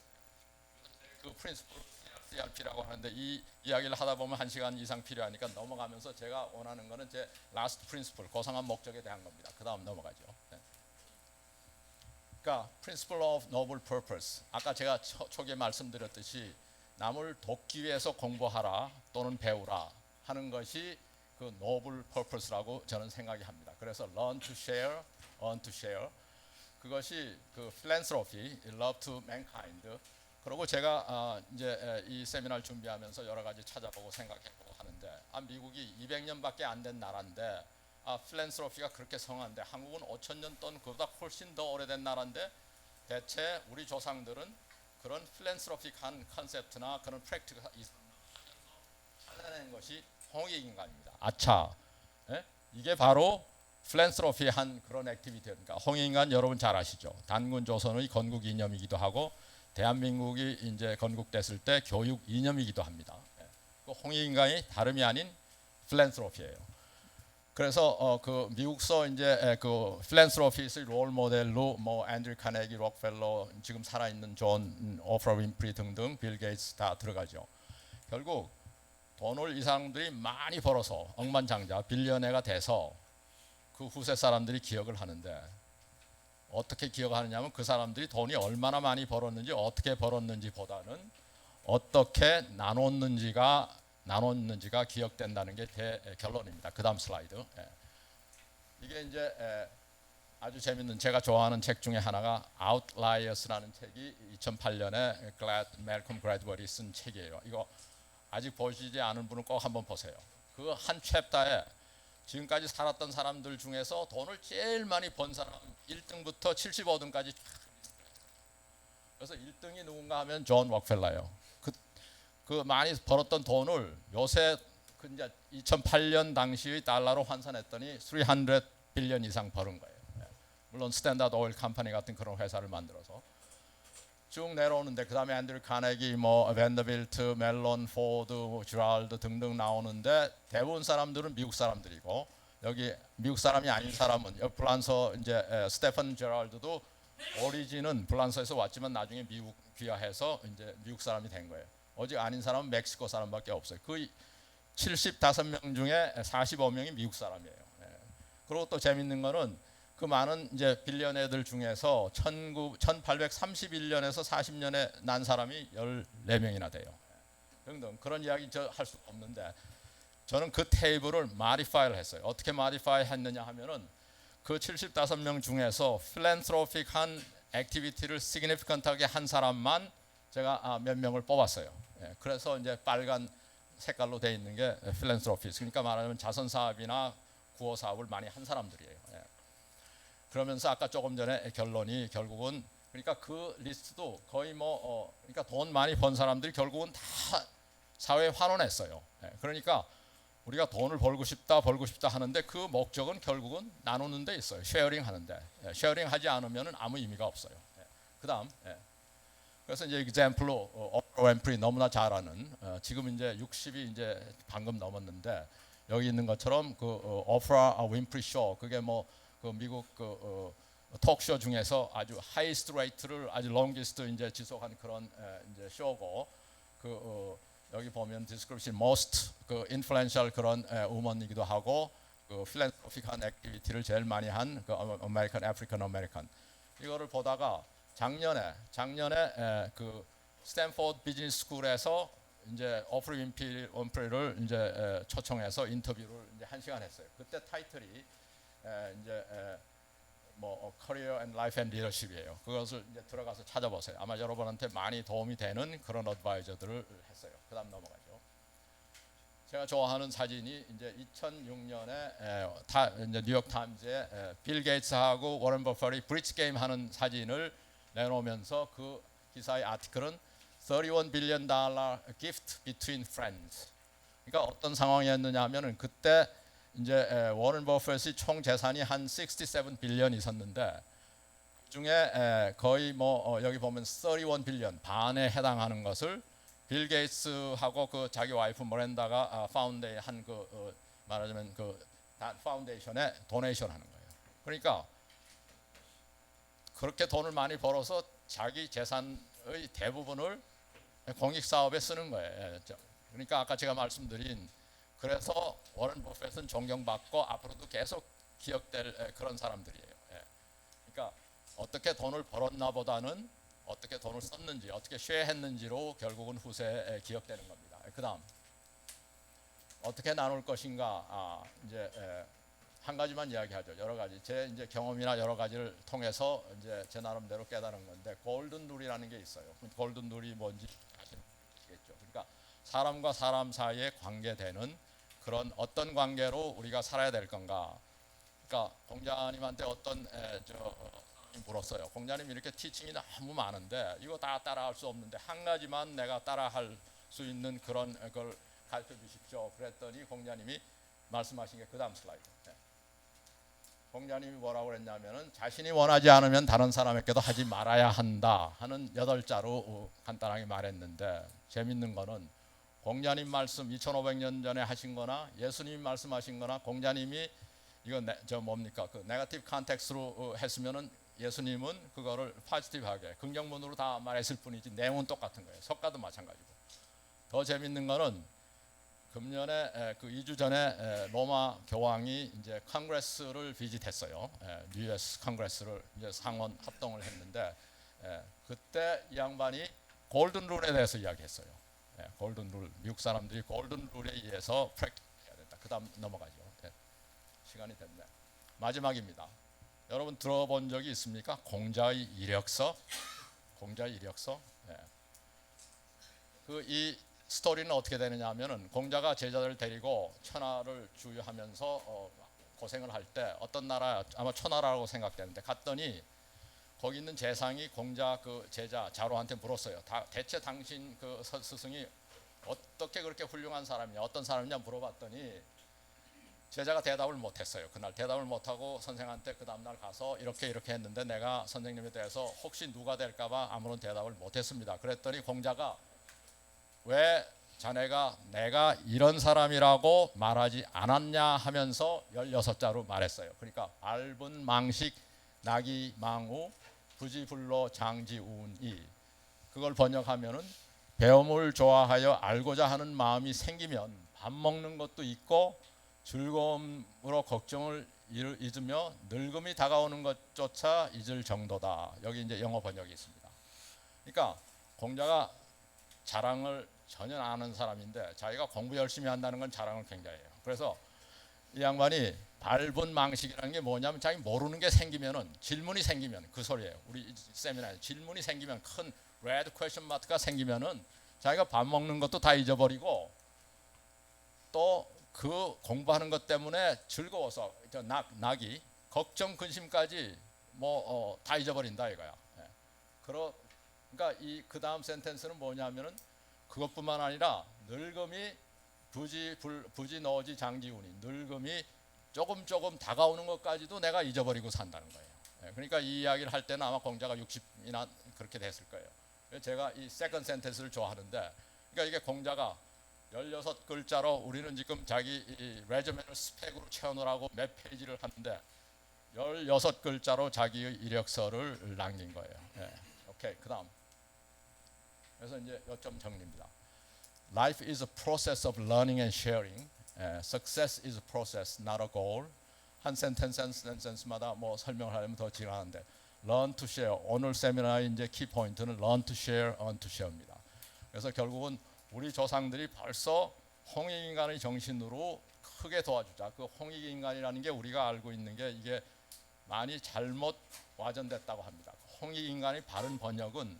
그 Principle CRP라고 하는데 이 이야기를 하다 보면 1시간 이상 필요하니까 넘어가면서 제가 원하는 거는 제 라스트 프린시플, 고상한 목적에 대한 겁니다. 그 다음 넘어가죠. 그러니까 Principle of Noble Purpose. 아까 제가 초기에 말씀드렸듯이 남을 돕기 위해서 공부하라 또는 배우라 하는 것이 그 Noble Purpose라고 저는 생각이 합니다. 그래서 Learn to Share, Earn to Share. 그것이 그 Philanthropy, Love to Mankind. 그리고 제가 이제 이 세미나를 준비하면서 여러 가지 찾아보고 생각해보고 하는데 미국이 200년밖에 안 된 나라인데 필랜스로피가 그렇게 성한데 한국은 5000년 또는 그보다 훨씬 더 오래된 나라인데 대체 우리 조상들은 그런 필랜스로피한 컨셉트나 그런 프랙티가 찾아낸 것이 홍익인간입니다. 아차, 이게 바로 필랜스로피한 그런 액티비티니까 홍익인간 여러분 잘 아시죠? 단군 조선의 건국 이념이기도 하고 대한민국이 이제 건국됐을 때 교육 이념이기도 합니다. 그 홍익인간이 다름이 아닌 필랜스로피예요. 그래서 그 미국서 이제 그 필랜스로피스의 롤 모델로 뭐 앤드류 카네기, 록펠러, 지금 살아 있는 존 오프라 윈프리 등등, 빌 게이츠 다 들어가죠. 결국 돈을 이 사람들이 많이 벌어서 억만장자 빌리언해가 돼서 그 후세 사람들이 기억을 하는데 어떻게 기억하느냐면 그 사람들이 돈이 얼마나 많이 벌었는지 어떻게 벌었는지보다는 어떻게 나눴는지가 기억된다는 게 결론입니다. 그 다음 슬라이드. 이게 이제 아주 재밌는 제가 좋아하는 책 중에 하나가 Outliers라는 책이 2008년에 멜컴 그래드웰이 쓴 책이에요. 이거 아직 보시지 않은 분은 꼭 한번 보세요. 그 한 챕터에 지금까지 살았던 사람들 중에서 돈을 제일 많이 번 사람 1등부터 75등까지. 그래서 1등이 누군가 하면 존 록펠러예요. 그 많이 벌었던 돈을 요새 그 이제 2008년 당시의 달러로 환산했더니 300 빌리언 이상 벌은 거예요. 물론 스탠다드 오일 컴퍼니 같은 그런 회사를 만들어서 쭉 내려오는데 그 다음에 앤드류 카네기, 뭐 밴더빌트, 멜론, 포드, 주랄드 등등 나오는데 대부분 사람들은 미국 사람들이고 여기 미국 사람이 아닌 사람은 여기 불란서 이제 스테픈 제랄드도 오리진은 불란서에서 왔지만 나중에 미국 귀화해서 이제 미국 사람이 된 거예요. 오직 아닌 사람은 멕시코 사람밖에 없어요. 그 75명 중에 45명이 미국 사람이에요. 그리고 또 재밌는 거는 그 많은 이제 빌리언애들 중에서 1831년에서 40년에 난 사람이 14명이나 돼요. 등등 그런 이야기 저 할 수 없는데 저는 그 테이블을 마디파이를 했어요. 어떻게 마디파이 했느냐 하면은 그 75명 중에서 필랜트로픽한 액티비티를 시그니피컨트하게 한 사람만 제가 몇 명을 뽑았어요. 그래서 이제 빨간 색깔로 돼 있는 게 필랜트로피스. 그러니까 말하자면 자선 사업이나 구호 사업을 많이 한 사람들이에요. 그러면서 아까 조금 전에 결론이 결국은 그러니까 그 리스트도 거의 뭐 그러니까 돈 많이 번 사람들이 결국은 다 사회에 환원했어요. 그러니까 우리가 돈을 벌고 싶다 하는데 그 목적은 결국은 나누는 데 있어요. 쉐어링 하는데 쉐어링 하지 않으면 아무 의미가 없어요. 그다음 그래서 이제 example로 오프라 윈프리 너무나 잘 아는 지금 이제 60이 이제 방금 넘었는데 여기 있는 것처럼 그 오프라 윈프리 쇼 그게 뭐 그 미국 그 톡쇼 중에서 아주 하이스트 레이트를 아주 롱기스트 이제 지속한 그런 이제 쇼고 그 여기 보면 디스크립션 most 그 인플루언셜 그런 우먼이기도 하고 그 필랜트로픽한 액티비티를 제일 많이 한 그 아메리칸 아프리칸 아메리칸 이거를 보다가 작년에 그 스탠포드 비즈니스 스쿨에서 이제 오프라 윈프리를 이제 초청해서 인터뷰를 이제 1시간 했어요. 그때 타이틀이 이제 뭐 커리어 앤 라이프 앤 리더십이에요. 그것을 이제 들어가서 찾아보세요. 아마 여러분한테 많이 도움이 되는 그런 어드바이저들을 했어요. 그다음 넘어가죠. 제가 좋아하는 사진이 이제 2006년에 이제 뉴욕 타임즈에 빌 게이츠하고 워런 버핏이 브릿지 게임 하는 사진을 내놓으면서 그 기사의 아티클은 31 빌리언 달러 gift between friends. 그러니까 어떤 상황이었느냐 하면은 그때 이제 워런 버핏이 총 재산이 한 67 빌리언 있었는데 그중에 거의 뭐 여기 보면 31 빌리언 반에 해당하는 것을 빌 게이츠하고 그 자기 와이프 모렌다가 파운데이 한 그 말하자면 그 파운데이션에 도네이션 하는 거예요. 그러니까 그렇게 돈을 많이 벌어서 자기 재산의 대부분을 공익 사업에 쓰는 거예요. 그러니까 아까 제가 말씀드린 그래서 워런 버핏은 존경받고 앞으로도 계속 기억될 그런 사람들이에요. 그러니까 어떻게 돈을 벌었나 보다는 어떻게 돈을 썼는지 어떻게 쉐어했는지로 결국은 후세에 기억되는 겁니다. 그다음 어떻게 나눌 것인가 이제 한 가지만 이야기하죠. 여러 가지 제 이제 경험이나 여러 가지를 통해서 이제 제 나름대로 깨달은 건데 골든 룰이라는 게 있어요. 골든 룰이 뭔지 아시겠죠. 그러니까 사람과 사람 사이에 관계되는 그런 어떤 관계로 우리가 살아야 될 건가. 그러니까 공자님한테 어떤 물었어요. 공자님 이렇게 티칭이 너무 많은데 이거 다 따라할 수 없는데 한 가지만 내가 따라할 수 있는 그런 걸 가르쳐 주십시오. 그랬더니 공자님이 말씀하신 게 그 다음 슬라이드. 공자님이 뭐라고 그랬냐면은 자신이 원하지 않으면 다른 사람에게도 하지 말아야 한다 하는 8자로 간단하게 말했는데, 재밌는 거는 공자님 말씀 2500년 전에 하신 거나 예수님 말씀하신 거나, 공자님이 이거 저 뭡니까 그 네거티브 컨텍스트로 했으면은 예수님은 그거를 포지티브하게 긍정문으로 다 말했을 뿐이지 내용은 똑같은 거예요. 석가도 마찬가지고. 더 재밌는 거는 금년에 그 2주 전에 로마 교황이 이제 컨그레스를 비짓했어요. US 컨그레스를 이제 상원 합동을 했는데, 그때 이 양반이 골든 룰에 대해서 이야기했어요. 골든 룰, 미국 사람들이 골든 룰에 의해서 프랙티스해야 된다. 그다음 넘어가죠. 시간이 됐네. 마지막입니다. 여러분 들어본 적이 있습니까? 공자의 이력서. 공자의 이력서. 그 이 스토리는 어떻게 되느냐 하면은, 공자가 제자들을 데리고 천하를 주유하면서 고생을 할 때 어떤 나라, 아마 초나라라고 생각되는데 갔더니 거기 있는 재상이 공자 그 제자 자로한테 물었어요. 대체 당신 그 스승이 어떻게 그렇게 훌륭한 사람이냐, 어떤 사람이냐 물어봤더니 제자가 대답을 못했어요. 그날 대답을 못하고 선생한테 그 다음날 가서 이렇게 했는데 내가 선생님에 대해서 혹시 누가 될까봐 아무런 대답을 못했습니다. 그랬더니 공자가 왜 자네가 내가 이런 사람이라고 말하지 않았냐 하면서 16자로 말했어요. 그러니까 밟은 망식 낙이 망우 부지불로 장지우운이, 그걸 번역하면은 배움을 좋아하여 알고자 하는 마음이 생기면 밥 먹는 것도 있고 즐거움으로 걱정을 잊으며 늙음이 다가오는 것조차 잊을 정도다. 여기 이제 영어 번역이 있습니다. 그러니까 공자가 자랑을 전혀 안 하는 사람인데 자기가 공부 열심히 한다는 건 자랑을 굉장히 해요. 그래서 이 양반이 밟은 망식이라는 게 뭐냐면, 자기 모르는 게 생기면은, 질문이 생기면, 그 소리예요. 우리 세미나에 질문이 생기면, 큰 레드 퀘스천 마크가 생기면은 자기가 밥 먹는 것도 다 잊어버리고 또 그 공부하는 것 때문에 즐거워서 낙이 걱정 근심까지 다 잊어버린다 이거야. 그러니까 이 그 다음 센텐스는 뭐냐면은, 그것뿐만 아니라 늙음이 부지 너지 장지우니, 늙음이 조금 다가오는 것까지도 내가 잊어버리고 산다는 거예요. 그러니까 이 이야기를 할 때는 아마 공자가 60이나 그렇게 됐을 거예요. 제가 이 세컨 센텐스를 좋아하는데, 그러니까 이게 공자가 16글자로, 우리는 지금 자기 레저메를 스펙으로 채우느라고 몇 페이지를 하는데 16글자로 자기의 이력서를 남긴 거예요. 오케이, 그 다음. 그래서 이제 요점 정리입니다. Life is a process of learning and sharing. Success is a process, not a goal. 한 센텐스마다 뭐 설명을 하려면 더 지나는데, learn to share. 오늘 세미나의 이제 키 포인트는 learn to share, earn to share입니다. 그래서 결국은 우리 조상들이 벌써 홍익인간의 정신으로 크게 도와주자. 그 홍익인간이라는 게 우리가 알고 있는 게 이게 많이 잘못 와전됐다고 합니다. 홍익인간의 바른 번역은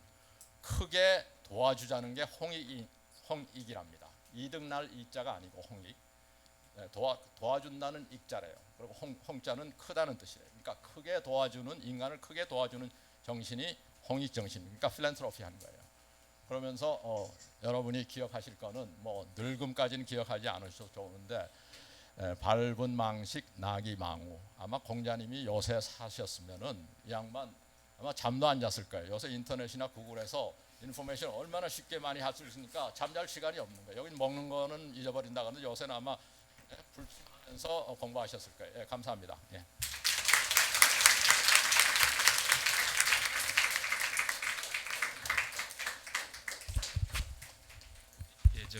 크게 도와주자는 게 홍익이랍니다. 이득날 이자가 아니고 홍익. 도와준다는 익자래요. 그리고 홍자는 크다는 뜻이래요. 그러니까 크게 도와주는, 인간을 크게 도와주는 정신이 홍익 정신이니까 필랜트로피 하는 거예요. 그러면서 여러분이 기억하실 거는 뭐 늙음까지는 기억하지 않으셔도 좋은데, 밟은 망식 낙이 망우. 아마 공자님이 요새 사셨으면은 이 양반 아마 잠도 안 잤을 거예요. 요새 인터넷이나 구글에서 인포메이션 얼마나 쉽게 많이 할 수 있으니까 잠잘 시간이 없는 거예요. 여기 먹는 거는 잊어버린다 그러는데 요새는 아마 불편하면서 공부하셨을 거예요. 감사합니다.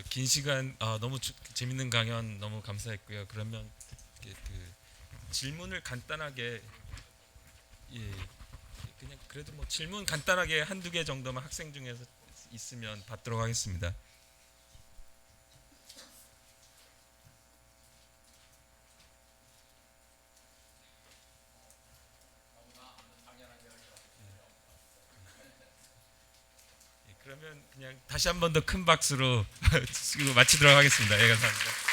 긴 시간 너무 재밌는 강연 너무 감사했고요. 그러면 그 질문을 간단하게 그냥 그래도 뭐 질문 간단하게 한두 개 정도만 학생 중에서 있으면 받도록 하겠습니다. 그러면 그냥 다시 한 번 더 큰 박수로 마치도록 하겠습니다. 감사합니다.